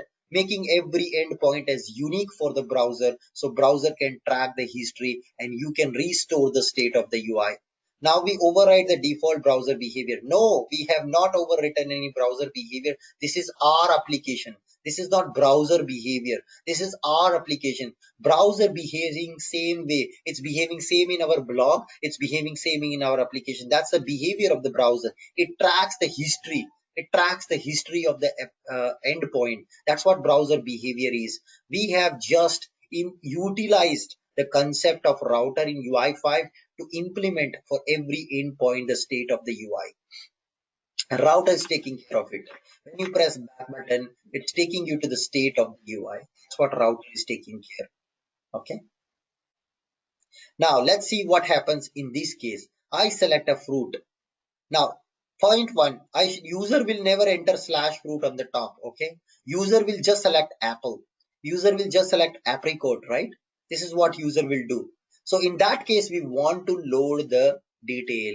as unique for the browser, so browser can track the history and you can restore the state of the UI. Now we override the default browser behavior. No, we have not overwritten any browser behavior. This is our application. This is not browser behavior. This is our application. Browser behaving same way. It's behaving same in our blog. It's behaving same in our application. That's the behavior of the browser. It tracks the history. It tracks the history of the endpoint. That's what browser behavior is. We have just utilized the concept of router in UI5 to implement for every endpoint the state of the UI. Router is taking care of it. When you press back button, it's taking you to the state of the UI. That's what router is taking care. Okay. Now let's see what happens in this case. I select a fruit. Now, point one, user will never enter slash fruit on the top. Okay. User will just select apple. User will just select apricot, right? This is what user will do. So in that case, we want to load the detail.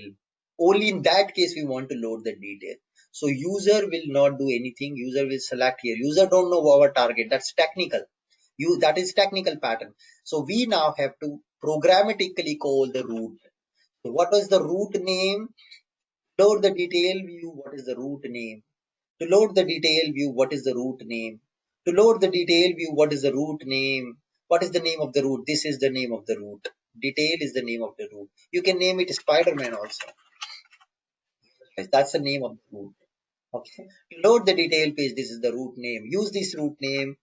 Only in that case, we want to load the detail. So user will not do anything. User will select here. User don't know our target. That's technical. That is technical pattern. So we now have to programmatically call the root. So what is the root name? Load the detail view. What is the root name? To load the detail view, what is the root name? To load the detail view, what is the root name? What is the name of the root? This is the name of the root. Detail is the name of the root. You can name it Spider-Man also. Yes, that's the name of the root. Okay. To load the detail page, this is the root name. Use this root name.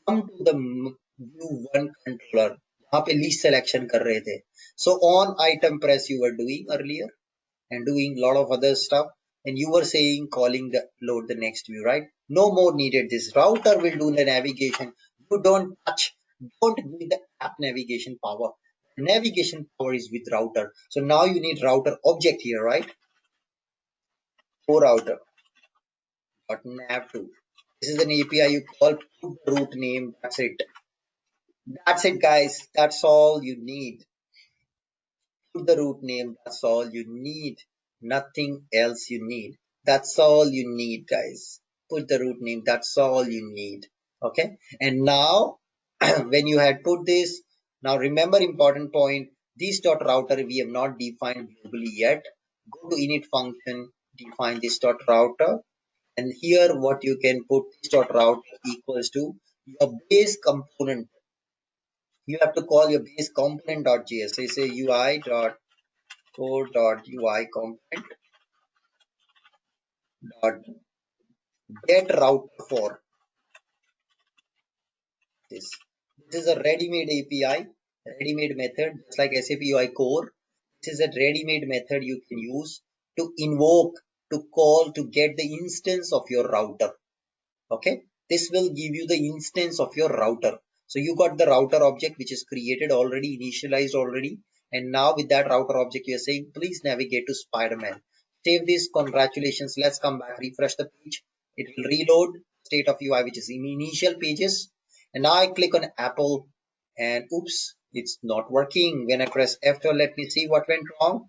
Come to the view one controller. यहाँ पे list selection कर रहे थे. So on item press you were doing earlier and doing a lot of other stuff, and you were saying calling the load the next view, right? No more needed. This router will do the navigation. You don't touch, don't give the app navigation power. Navigation power is with router. So now you need router object here, right? For router nav2. This is an API you call, put the root name. That's it. That's it, guys. That's all you need. Put the root name. That's all you need. Nothing else you need. That's all you need, guys. Put the root name. That's all you need. Okay. And now, when you had put this, now remember important point. This dot router we have not defined globally yet. Go to init function, define this dot router, and here what you can put this dot router equals to your base component. You have to call your base component.js. So you say UI dot core.ui component. dot get router for this. This is a ready-made API, ready-made method, just like SAP UI core. This is a ready-made method you can use to invoke, to call, to get the instance of your router. Okay, this will give you the instance of your router. So you got the router object which is created already, initialized already, and now with that router object you are saying please navigate to Spider-Man. Save this. Congratulations. Let's come back, refresh the page. It will reload state of UI which is in initial pages, and now I click on Apple, and oops, it's not working. When I press F12, let me see what went wrong.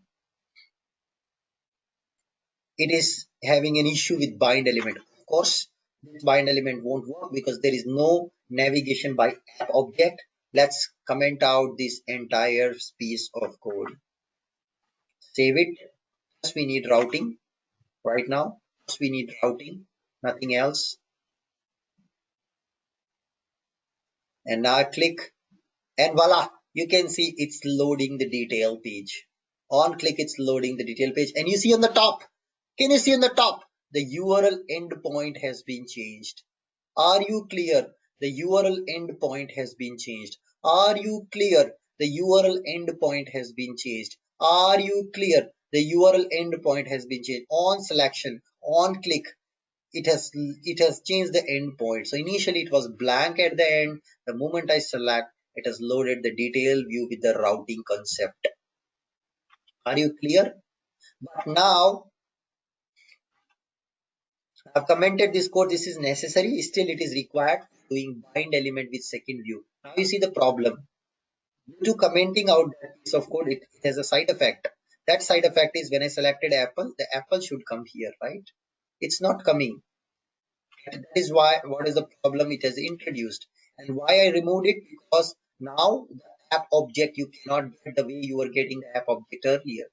It is having an issue with bind element. Of course, this bind element won't work because there is no navigation by app object. Let's comment out this entire piece of code. Save it. First, we need routing right now. First, we need routing, nothing else. And now I click, and voila, you can see it's loading the detail page. On click, it's loading the detail page. And you see on the top, can you see on the top? The URL endpoint has been changed. Are you clear? The URL endpoint has been changed. Are you clear? The URL endpoint has been changed. Are you clear? The URL endpoint has been changed. On selection, on click, it has changed the endpoint. So initially it was blank at the end. The moment I select, it has loaded the detail view with the routing concept. Are you clear? But now I've commented this code. This is necessary. Still, it is required doing bind element with second view. Now you see the problem. Due to commenting out that piece of code, it has a side effect. That side effect is when I selected Apple, the Apple should come here, right? It's not coming. That is why what is the problem it has introduced, and why I removed it, because now the app object you cannot get the way you were getting the app object earlier.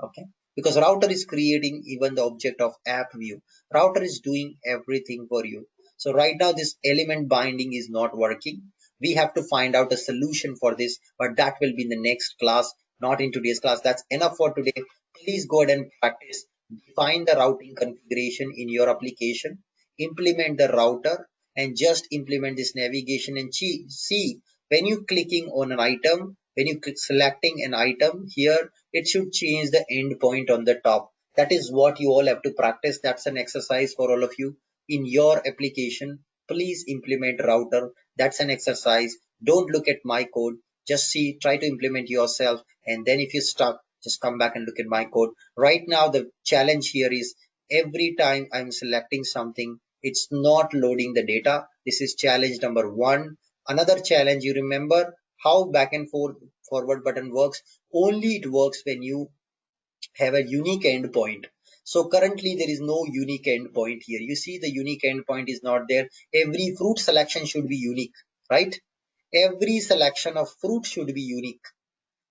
Okay, because router is creating even the object of app view. Router is doing everything for you. So right now this element binding is not working. We have to find out a solution for this, but that will be in the next class, not in today's class. That's enough for today. Please go ahead and practice. Define the routing configuration in your application, implement the router, and just implement this navigation and see when you clicking on an item, when you click selecting an item here, it should change the endpoint on the top. That is what you all have to practice. That's an exercise for all of you in your application. Please implement router. That's an exercise. Don't look at my code. Just see, try to implement yourself. And then if you're stuck, just come back and look at my code. Right now, the challenge here is every time I'm selecting something, it's not loading the data. This is challenge number one. Another challenge, you remember how back and forward button works? Only it works when you have a unique endpoint. So currently there is no unique endpoint here. You see the unique endpoint is not there. Every fruit selection should be unique, right? Every selection of fruit should be unique.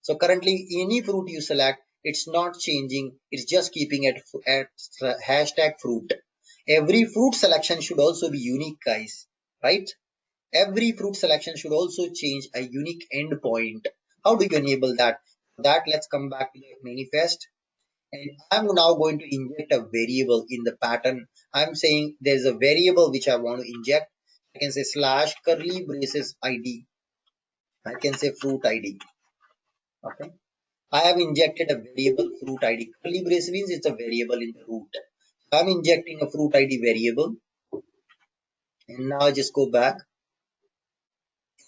So currently any fruit you select, it's not changing. It's just keeping it at hashtag fruit. Every fruit selection should also be unique, guys, right? Every fruit selection should also change a unique endpoint. How do you enable that? That let's come back to the manifest. And I'm now going to inject a variable in the pattern. I'm saying there's a variable which I want to inject. I can say slash curly braces ID. I can say fruit ID. Okay. I have injected a variable fruit ID. Curly brace means it's a variable in the root. I'm injecting a fruit ID variable. And now I just go back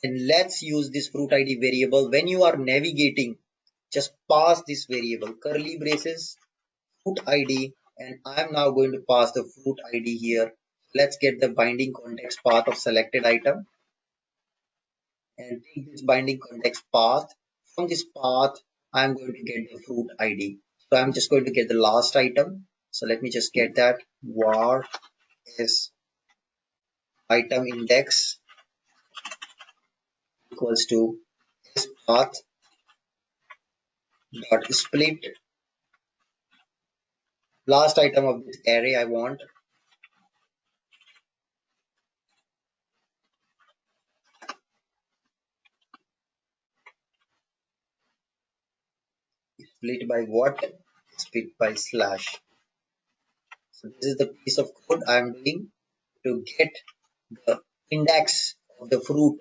and let's use this fruit ID variable. When you are navigating, just pass this variable curly braces fruit ID, and I'm now going to pass the fruit ID here. Let's get the binding context path of selected item and take this binding context path. From this path, I'm going to get the fruit ID. So I'm just going to get the last item. So let me just get that var is item index equals to this path dot split last item of this array I want split by what? Split by slash. So this is the piece of code I am doing to get the index of the fruit.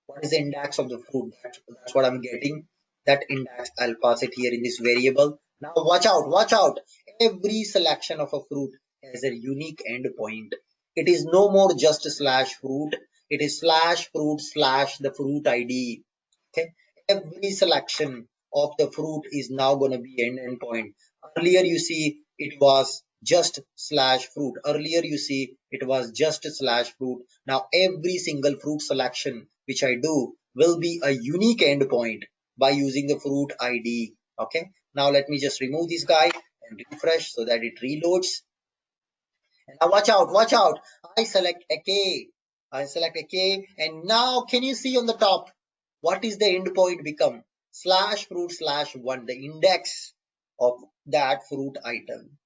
What is the index of the fruit? That's what I'm getting. That index, I'll pass it here in this variable. Now watch out, watch out. Every selection of a fruit has a unique endpoint. It is no more just slash fruit. It is slash fruit slash the fruit ID. Okay. Every selection of the fruit is now going to be an endpoint. Earlier you see it was just slash fruit. Earlier you see it was just slash fruit. Now every single fruit selection which I do will be a unique endpoint by using the fruit ID. Okay. Now let me just remove this guy and refresh so that it reloads. Now watch out, watch out. I select a K. I select a K, and now can you see on the top what is the endpoint become? Slash fruit slash one, the index of that fruit item.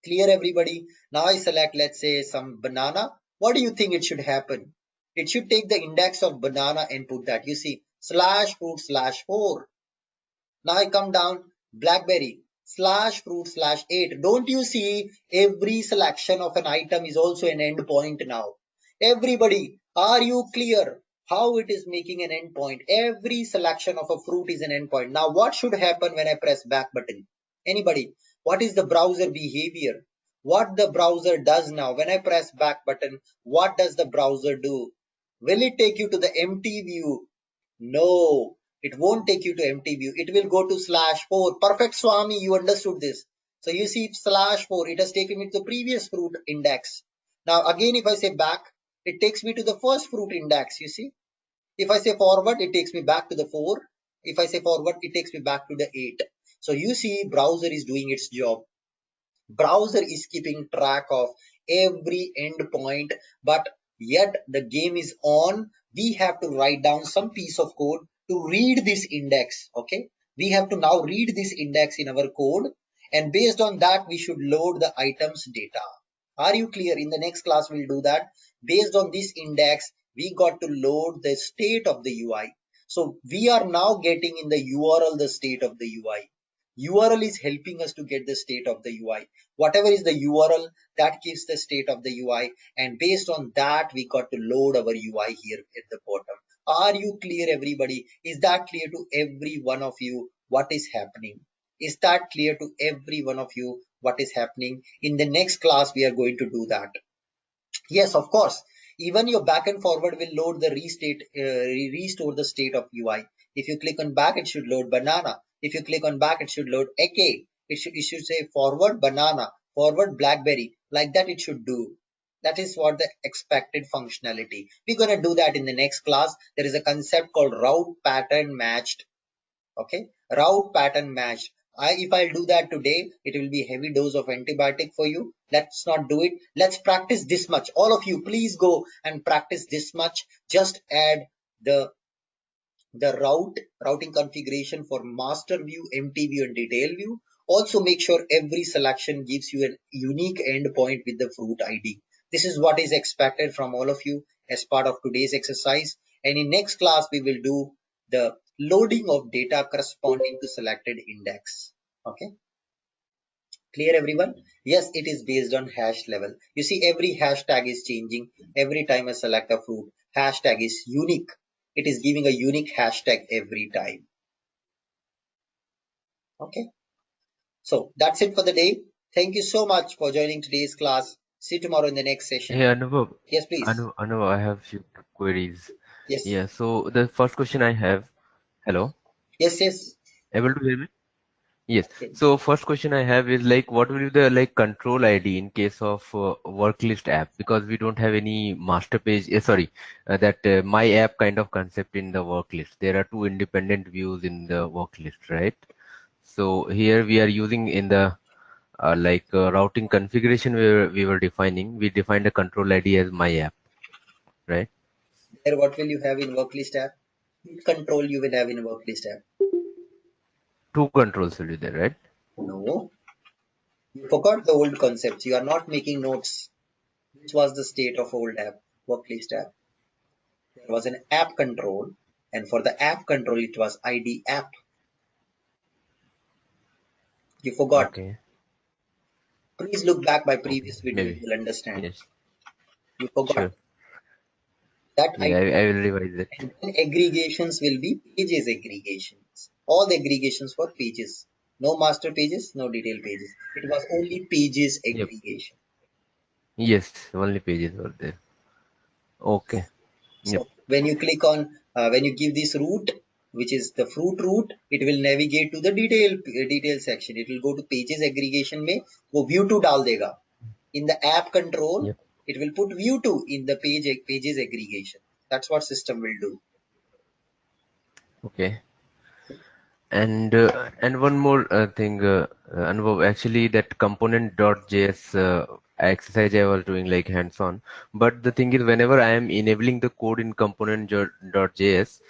Clear everybody? Now I select, let's say, some banana. What do you think it should happen? It should take the index of banana and put that. You see, slash fruit slash 4. Now I come down, blackberry slash fruit slash 8. Don't you see every selection of an item is also an endpoint now? Everybody, are you clear how it is making an endpoint? Every selection of a fruit is an endpoint. Now what should happen when I press back button? Anybody? What is the browser behavior? What the browser does now when I press back button, what does the browser do? Will it take you to the empty view? No, it won't take you to empty view. It will go to slash 4. Perfect, Swami, you understood this. So you see slash 4, it has taken me to the previous fruit index. Now again, if I say back, it takes me to the first fruit index, you see. If I say forward, it takes me back to the 4. If I say forward, it takes me back to the 8. So you see browser is doing its job. Browser is keeping track of every endpoint, but yet the game is on. We have to write down some piece of code to read this index. Okay, we have to now read this index in our code, and based on that we should load the items data. Are you clear? In the next class we'll do that. Based on this index we got to load the state of the UI. So we are now getting in the URL the state of the UI. URL is helping us to get the state of the UI. Whatever is the URL, that gives the state of the UI, and based on that we got to load our UI here at the bottom. Are you clear, everybody? Is that clear to every one of you what is happening? Is that clear to every one of you what is happening? In the next class we are going to do that. Yes, of course. Even your back and forward will load the restore the state of UI. If you click on back, it should load banana. If you click on back, it should load AK. It should say forward banana, forward blackberry. Like that it should do. That is what the expected functionality. We're going to do that in the next class. There is a concept called route pattern matched. Okay, route pattern matched. If I'll do that today, it will be heavy dose of antibiotic for you. Let's not do it. Let's practice this much. All of you, please go and practice this much. Just add the routing configuration for master view, empty view, and detail view. Also make sure every selection gives you a unique endpoint with the fruit ID. This is what is expected from all of you as part of today's exercise. And in next class, we will do the loading of data corresponding to selected index. Okay. Clear everyone? Yes, it is based on hash level. You see every hashtag is changing every time I select a fruit. Hashtag is unique. It is giving a unique hashtag every time. Okay. So that's it for the day. Thank you so much for joining today's class. See you tomorrow in the next Hey, session. Anubhav, Yes, please. Anubhav, I have few queries. Yes. Yeah, so the first question I have, hello, Yes, yes. able to hear me? Yes. Okay. So first question I have is like, what will be the like control ID in case of work list app? Because we don't have any master page. Sorry, that my app kind of concept in the work list. There are two independent views in the work list, right? So here we are using in the routing configuration we were defining. We defined the control ID as my app, right? There, what will you have in worklist app? Which control you will have in worklist app? Two controls will be there, right? No. You forgot the old concepts. You are not making notes. Which was the state of old app, worklist app? There was an app control, and for the app control, it was ID app. You forgot. Okay. Please look back my Okay, previous video, you maybe. will understand. Yes, You forgot sure. that I Yeah, I will revise it. and then aggregations will be pages aggregations. All the aggregations for pages. No master pages, no detail pages. It was only pages Yep. aggregation. Yes, only pages were there. Okay. Yep. So when you click on, when you give this root, which is the fruit root, it will navigate to the detail section. It will go to pages aggregation में वो view to डाल देगा. In the app control, Yep. it will put view to in the pages aggregation. That's what system will do. Okay. And one more thing, Anubhav, actually that component.js exercise I was doing like hands-on. But the thing is, whenever I am enabling the code in component.js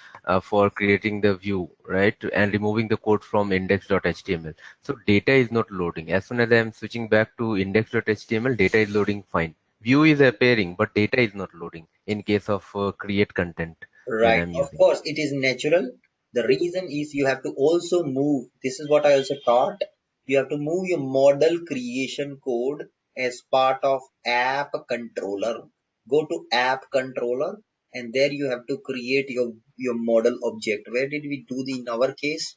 for creating the view, right, and removing the code from index.html, so data is not loading. As soon as I am switching back to index.html, data is loading fine. View is appearing, but data is not loading in case of create content when Right. I'm Of using. course, it is natural. The reason is you have to also move. This is what I also taught. You have to move your model creation code as part of app controller. Go to app controller and there you have to create your model object. Where did we do the in our case?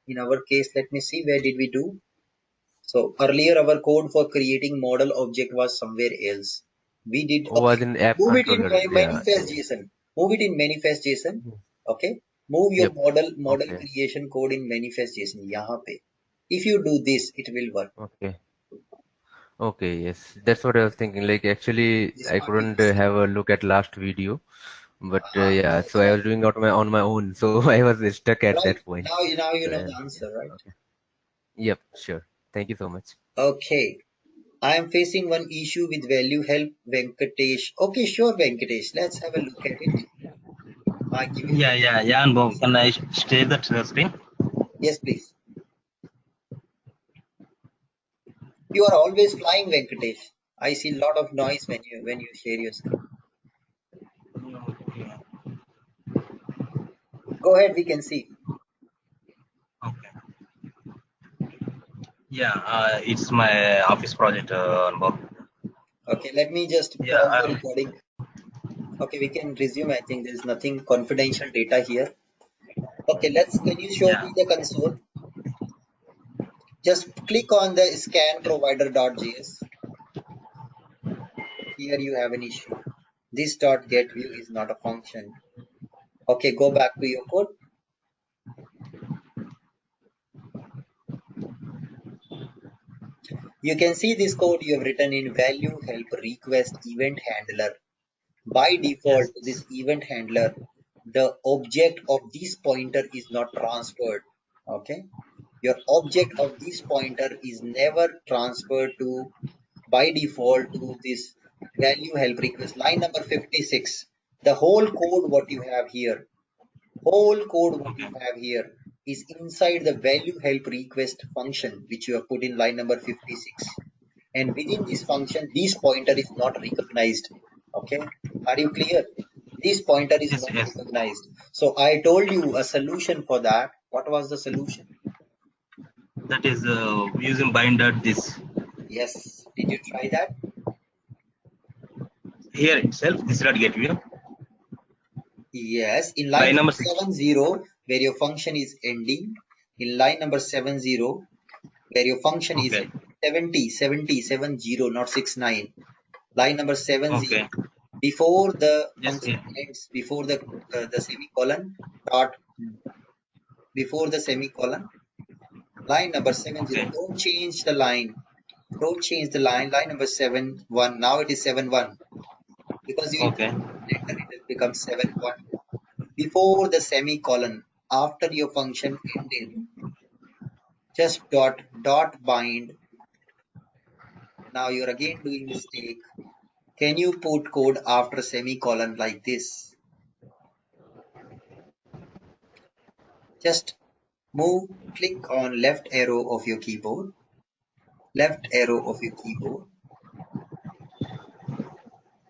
In our case, let me see where did we do. So earlier our code for creating model object was somewhere else. We did Was okay. in app Move it in controller. Yeah. manifest JSON. Move it in manifest JSON. Okay. Move your Yep. model Okay. creation code in manifest JSON. यहाँ पे. If you do this, it will work. Okay. Okay. Yes. That's what I was thinking. Like actually, This I part you couldn't missed. have a look at last video, but yeah. That's So I fine. was doing out my on my own. So I was stuck at Right. that point. Now you So know the yeah. answer, right? Okay. Yep. Sure. Thank you so much. Okay. I am facing one issue with value help Venkatesh. Okay, sure, Venkatesh. Let's have a look at it. I give you Yeah. And can I share that screen? yes, please. You are always flying, Venkatesh. I see a lot of noise when you share your screen. Okay. Go ahead, we can see. Okay. Yeah, it's my office project, Anubhav. Okay, let me just Yeah, pause the recording. Okay, we can resume. I think there's nothing confidential data here. Okay, can you show yeah. me the console? Just click on the scan provider.js. Here you have an issue. This dot get view is not a function. Okay, go back to your code. You can see this code you have written in value help request event handler. By default, Yes. to this event handler, the object of this pointer is not transferred. Okay. Your object of this pointer is never transferred to by default to this value help request. Line number 56. The whole code what you Okay. have here is inside the value help request function which you have put in line number 56. And within this function, this pointer is not recognized. Okay, are you clear? This pointer is Yes. not Yes. recognized. So I told you a solution for that. What was the solution? That is using binder this Yes, did you try that? here itself. This dot get view. Yes, in line Line number number 6. 70 where your function is ending, in line number 70 where your function is Okay. 70, not 69. Line number 70 Okay. before the Yes. function Yeah. ends, before the semicolon dot before the semicolon, line number 70. Okay. Don't change the line. Don't change the line. Line number 71. Now it is 71 because you Okay. increase the letter, it has become 71. Before the semicolon, after your function ended, just dot bind. Now you're again doing mistake. Can you put code after semicolon like this? Just move, click on left arrow of your keyboard, left arrow of your keyboard,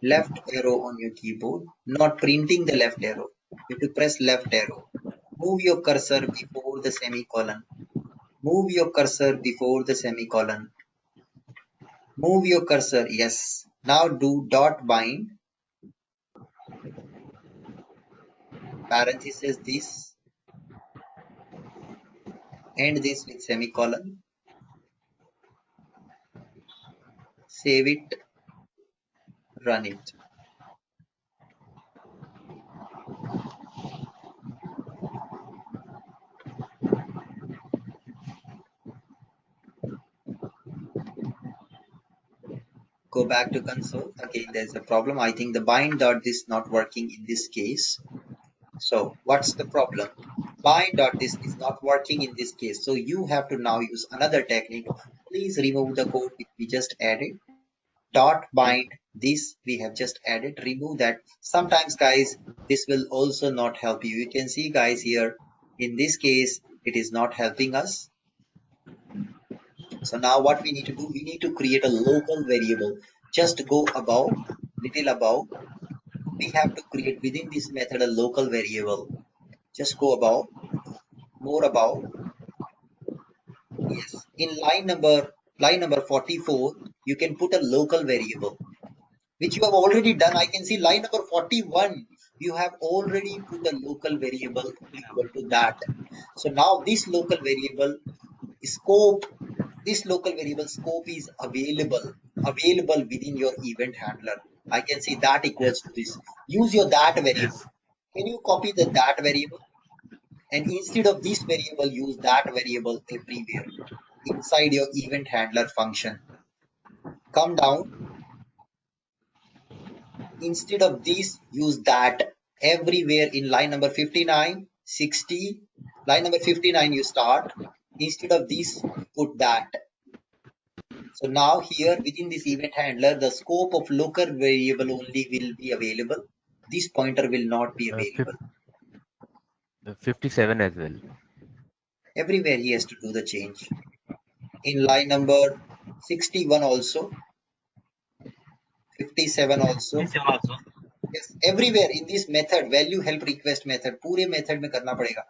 left arrow on your keyboard, not printing the left arrow. You have to press left arrow. Move your cursor before the semicolon. Move your cursor before the semicolon. Move your cursor. Yes. Now do dot bind, parenthesis this, end this with semicolon, save it, run it. Go back to console. Again, there's a problem. I think the bind dot is not working in this case. So what's the problem? Bind dot this is not working in this case. So you have to now use another technique. Please remove the code which we just added. Dot bind this we have just added. Remove that. Sometimes guys, this will also not help you. You can see guys here, in this case, it is not helping us. So now what we need to do, we need to create a local variable. Just go above, little above. We have to create within this method a local variable. Just go above, more above. Yes, in line number 44, you can put a local variable, which you have already done. I can see line number 41. You have already put a local variable equal to that. So now this local variable scope, this local variable scope is available within your event handler. I can see that equals Yes. to this. Use your that variable. Yes. Can you copy the that variable? And instead of this variable, use that variable everywhere inside your event handler function. Come down. Instead of this, use that everywhere in line number 59, 60. Line number 59, you start. Instead of this, put that. So now here within this event handler, the scope of local variable only will be available. This pointer will not be available. 57 as well. Everywhere he has to do the change. In line number 61 also, 57 also. 57 also. Yes, everywhere in this method, value help request method, पूरे method में करना पड़ेगा.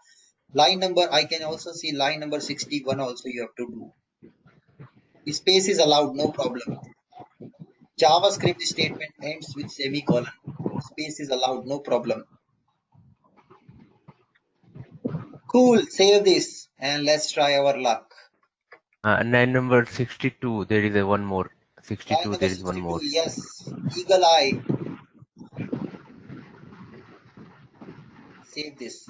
Line number, I can also see line number 61 also you have to do. Space is allowed, no problem. JavaScript statement ends with semicolon. Space is allowed, no problem. Cool, save this and let's try our luck. Line number 62, there is a one more. Line 62, number there is one 62, more. yes. Eagle eye. Save this.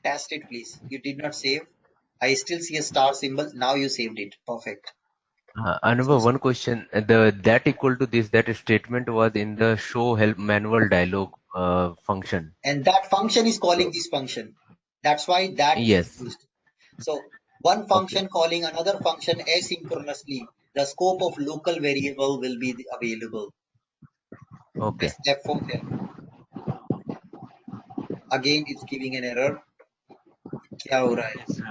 Test it, please. You did not save. I still see a star symbol. Now you saved it. Perfect. So, Another one question. That equal to this, that statement was in the show help manual dialog function. and that function is calling So this function. That's why that is yes. used. So one Okay. function calling another function asynchronously. The scope of local variable will be available. Okay. Press F4. Again, it's giving an error. क्या हो रहा है? Yes,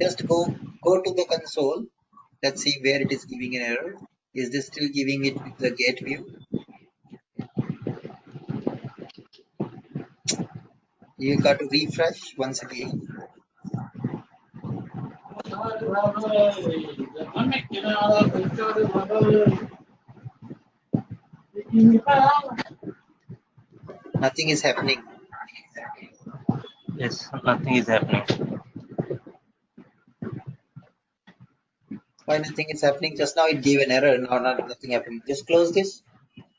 Just go to the console. Let's see where it is giving an error. Is this still giving it with the get view? You got to refresh once again. Nothing is happening. yes, nothing is happening. Why nothing is happening? Just now it gave an error. Now nothing happening. Just close this.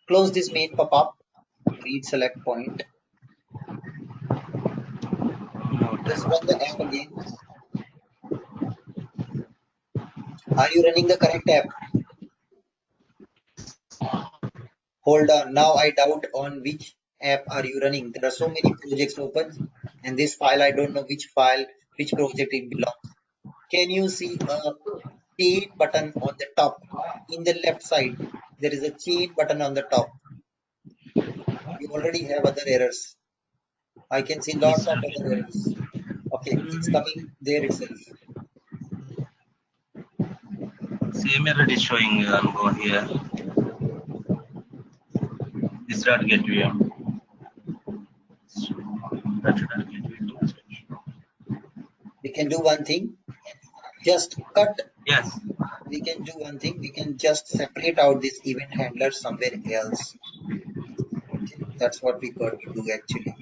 Close this main pop-up. Read select point. No Just time. run the app again. Are you running the correct app? Hold on. Now I doubt on which app are you running. There are so many projects open, and this file, I don't know which file, which project it belongs. Can you see a chain button on the top? In the left side, there is a chain button on the top. You already have other errors. I can see lots Yes, of other errors. Okay, it's coming there itself. same error is showing on board here. This dot get view. That should not get view. We can do one thing. Just cut Yes. we can do one thing. We can just separate out this event handler somewhere else. Okay, that's what we got to do actually.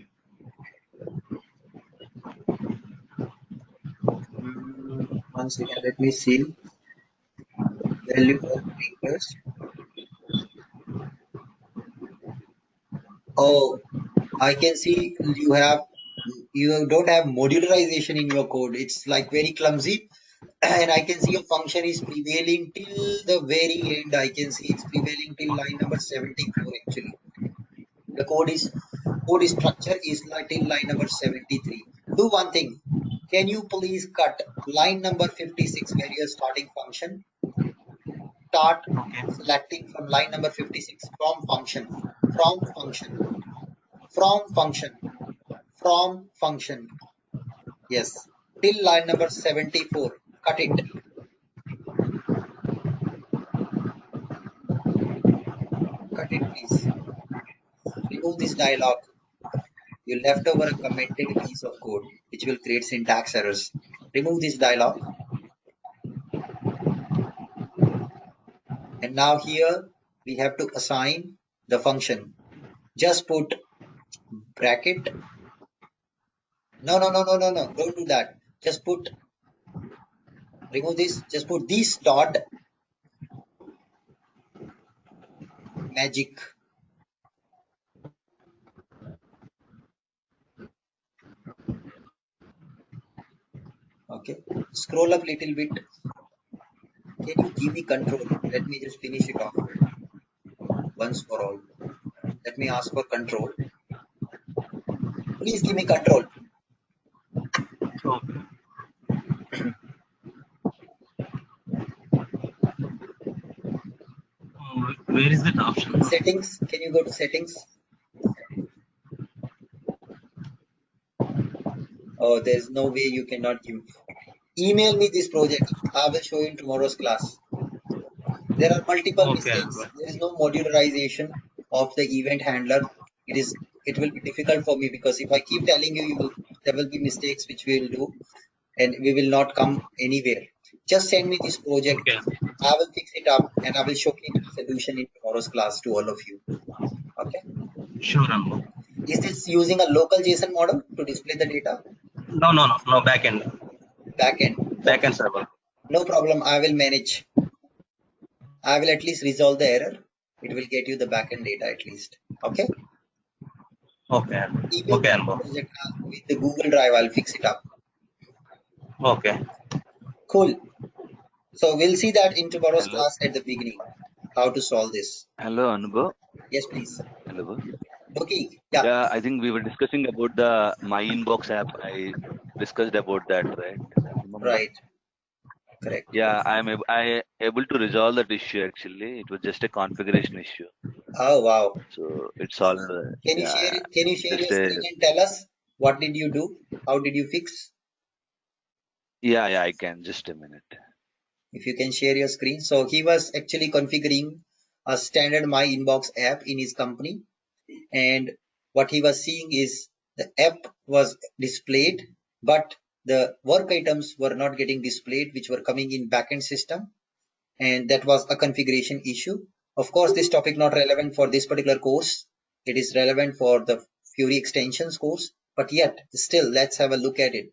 One second, let me see. Value of request. Oh, I can see you don't have modularization in your code. It's like very clumsy. And I can see your function is prevailing till the very end. I can see it's prevailing till line number 74 actually. The code structure is like till line number 73. Do one thing. Can you please cut line number 56 where you're starting function? Start Okay. selecting from line number 56 from function, from function, from function, from function. Yes, till line number 74. Cut it. Cut it, please. Remove this dialog. You left over a commented piece of code which will create syntax errors. Remove this dialog. And now here we have to assign the function. Just put bracket. No. Don't do that. Just put, remove this. Just put this dot magic. Okay. Scroll up little bit. Can you give me control? Let me just finish it off once for all. Let me ask for control. Please give me control. Okay. Where is that option? Settings. Can you go to settings? Oh, there's no way you cannot give. Email me this project. I will show you in tomorrow's class. There are multiple Okay. mistakes. There is no modularization of the event handler. It will be difficult for me because if I keep telling you, there will be mistakes which we will do and we will not come anywhere. Just send me this project. Okay. I will fix it up and I will showcase the solution in tomorrow's class to all of you. Okay. Sure, Anbo. Is this using a local JSON model to display the data? No. Backend. Backend. Okay. Backend server. No problem. I will manage. I will at least resolve the error. It will get you the backend data at least. Okay. Okay. Email Okay, me the Anbo. project with the Google Drive. I'll fix it up. Okay. Cool. So we'll see that in tomorrow's Hello, class at the beginning. How to solve this. hello, Anubhav. Yes, please. Hello. Okay. Yeah. Yeah, I think we were discussing about the My Inbox app. I discussed about that, right? Remember? Right. Correct. Yeah, I able to resolve that issue actually. It was just a configuration issue. Oh wow. So it's all yeah, Can you share just your screen a and tell us what did you do? How did you fix? yeah, I can just a minute. If you can share your screen. So he was actually configuring a standard My Inbox app in his company. And what he was seeing is the app was displayed, but the work items were not getting displayed, which were coming in backend system. And that was a configuration issue. Of course, this topic not relevant for this particular course. It is relevant for the Fiori extensions course, but yet still let's have a look at it.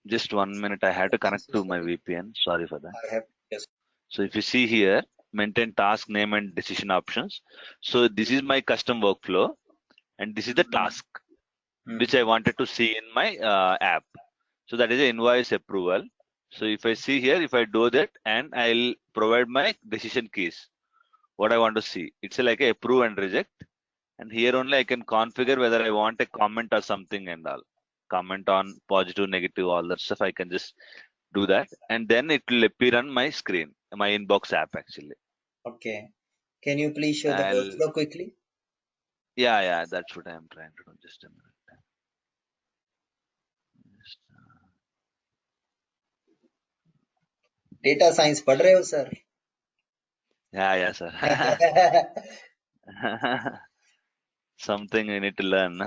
Just 1 minute. I had to connect to my VPN. Sorry for that. I have just So if you see here, maintain task name and decision options. So this is my custom workflow, and this is the task which I wanted to see in my app. So that is the invoice approval. So if I see here, if I do that, and I'll provide my decision keys, what I want to see. It's like a approve and reject. And here only I can configure whether I want a comment or something and all. Comment on positive, negative, all that stuff. I can just do that. And then it will appear on my screen, my inbox app actually. okay. Can you please show the I'll, workflow quickly? yeah, that's what I'm trying to do. Just a minute. Just, Data science पढ़ रहे हो sir? yeah, sir. Something I need to learn.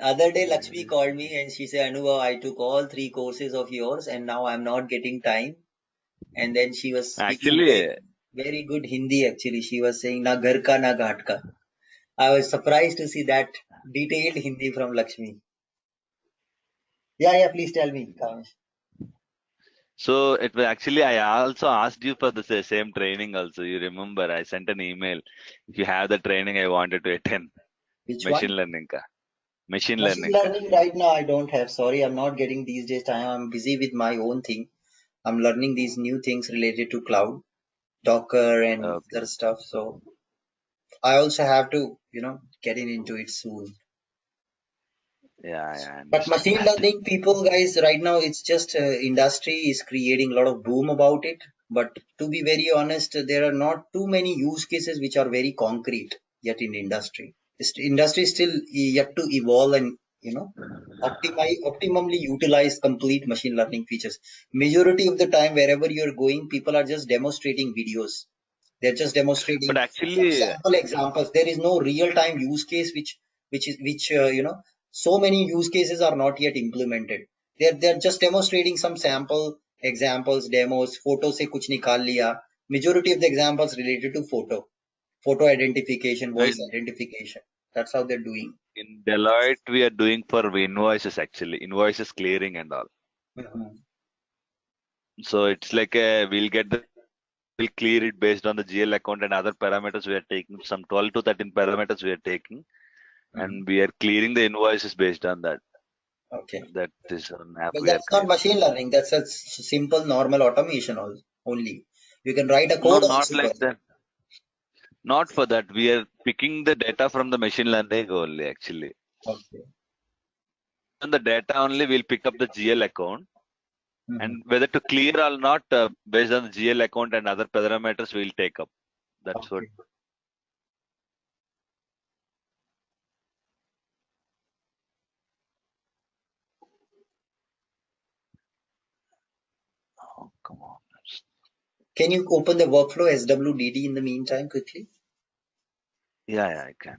Other day, Lakshmi called me and she said, Anubhav, I took all 3 courses of yours and now I'm not getting time. And then she was speaking Actually, very good Hindi actually. She was saying na ghar ka na ghat ka. I was surprised to see that detailed Hindi from Lakshmi. Yeah, please tell me, Kamesh. so it was actually I also asked you for the same training also. You remember I sent an email. If you have the training, I wanted to attend Which machine one? learning ka. Machine Machine learning ka. learning right now I don't have. Sorry, I'm not getting these days time. I'm busy with my own thing. I'm learning these new things related to cloud, Docker and Okay. other stuff. So I also have to, getting into it soon. Yeah, I But understand machine that. learning people, guys, right now it's just industry is creating a lot of boom about it. But to be very honest, there are not too many use cases which are very concrete yet in industry. Industry is still yet to evolve and optimally utilize complete machine learning features. Majority of the time, wherever you're going, people are just demonstrating videos. They're just But demonstrating some actually, sample examples. There is no real time use case which so many use cases are not yet implemented. They're just demonstrating some sample examples, demos, photo se kuch nikal liya. Majority of the examples related to photo identification, voice in, identification. That's how they're doing. in Deloitte, we are doing for invoices actually, invoices clearing and all. Mhm. So it's like we'll clear it based on the GL account and other parameters we are taking. Some 12 to 13 parameters we are taking, Mhm. and we are clearing the invoices based on that. Okay. That is an app But we are that's not creating. machine learning. That's a simple normal automation only. You can write a No, code not also for like it. that. Not for that. We are picking the data from the machine learning only actually. Okay. And the data only we'll pick up the GL account, Mhm. and whether to clear or not based on the GL account and other parameters we'll take up. That's what. Okay. Oh, come on. Can you open the workflow SWDD in the meantime quickly? Yeah, I can.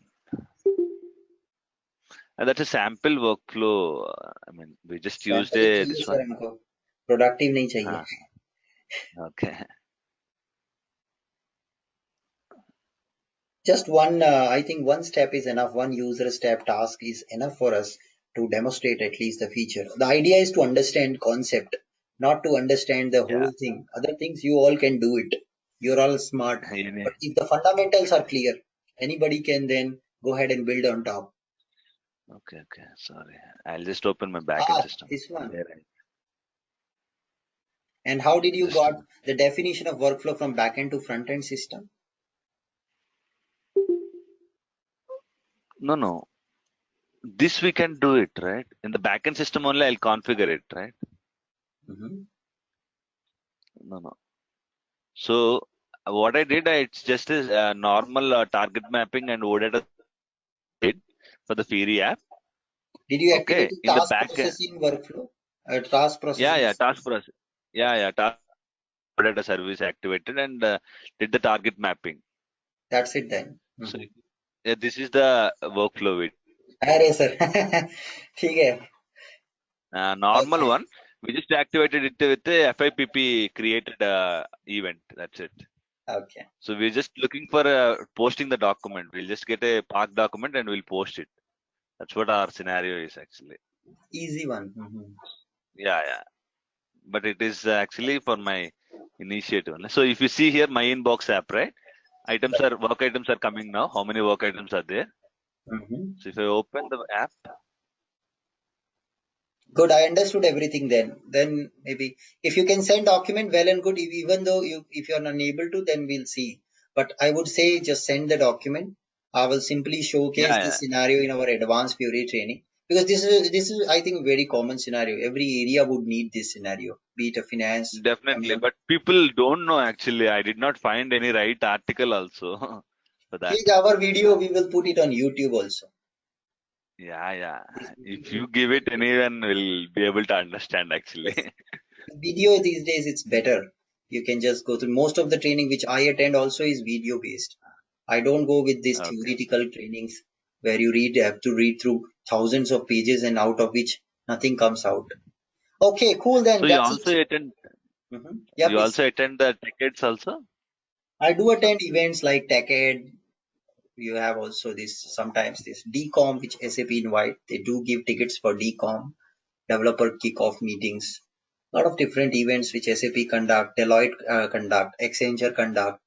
And that's a sample workflow. I mean, we just used Sample he a चाहिए this sir one. हमको productive नहीं चाहिए. Ah, okay. Just one, I think one step is enough. One user step task is enough for us to demonstrate at least the feature. The idea is to understand concept, not to understand the Yeah. whole thing. Other things you all can do it. You're all smart. Any- But if the fundamentals are clear, anybody can then go ahead and build on top. Okay. Sorry. I'll just open my backend system. This one. There I And how did you just got the definition of workflow from backend to front end system? no. This we can do it, right? In the backend system only I'll configure it, right? Mhm. No. So what I did, it's just a normal target mapping and OData did for the Fiori app. Did you activate Okay. the In the task backend, processing workflow? Task processing. yeah, task process. Yeah, task OData service activated and did the target mapping. That's it then. So Mhm. yeah, this is the workflow with अरे sir ठीक है. normal Okay. one. We just activated it with the FIPP created event. That's it. Okay. So we're just looking for posting the document. We'll just get a Park document and we'll post it. That's what our scenario is actually. Easy one. Mhm. Yeah. But it is actually for my initiative. So if you see here, my inbox app, right? Work items are coming now. How many work items are there? Mhm. So if I open the app, Good. I understood everything then. Then maybe if you can send document, well and good. Even though if you're unable to, then we'll see. But I would say just send the document. I will simply showcase yeah, this scenario in our advanced Fiori training because this is I think very common scenario. Every area would need this scenario, be it a finance. definitely. But people don't know actually. I did not find any right article also for that. Take our video. We will put it on YouTube also. Yeah. If you give it, anyone will be able to understand actually. Yes. Video these days it's better. You can just go through most of the training which I attend also is video based. I don't go with these Okay. theoretical trainings where you have to read through thousands of pages and out of which nothing comes out. Okay, cool then. So you That's also it. attend. Yeah, You please. also attend the tickets also? I do attend events like TechEd. You have also this sometimes this DCOM, which SAP invite. They do give tickets for DCOM, developer kickoff meetings. A lot of different events which SAP conduct, Deloitte conduct, Accenture conduct.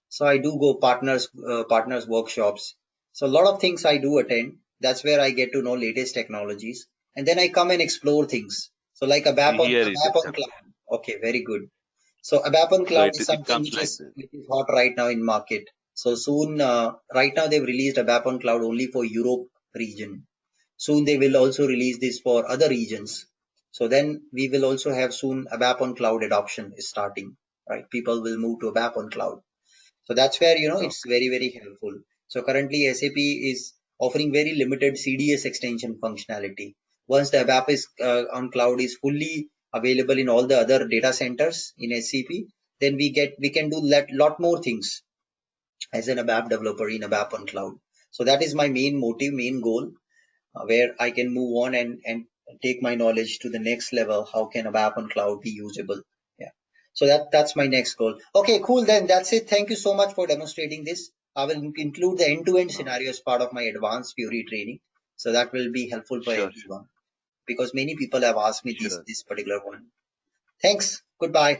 So I do go partners workshops. So a lot of things I do attend. That's where I get to know latest technologies, and then I come and explore things. So like Here it ABAP is on happening. cloud. Okay, very good. So ABAP on So cloud it is it something comes like this. which is hot right now in market. So soon, right now they've released ABAP on cloud only for Europe region. Soon they will also release this for other regions. So then we will also have soon ABAP on cloud adoption is starting, right? People will move to ABAP on cloud. So that's where, it's Okay. very, very helpful. So currently SAP is offering very limited CDS extension functionality. Once the ABAP is on cloud is fully available in all the other data centers in SCP, then we can do lot more things as an ABAP developer in ABAP on cloud. So that is my main motive, main goal, where I can move on and take my knowledge to the next level. How can a app on cloud be usable? Yeah. So that's my next goal. Okay, cool. Then that's it. Thank you so much for demonstrating this. I will include the end-to-end No. scenario as part of my advanced Fiori training. So that will be helpful for Sure. everyone because many people have asked me Sure. this particular one. Thanks. Goodbye.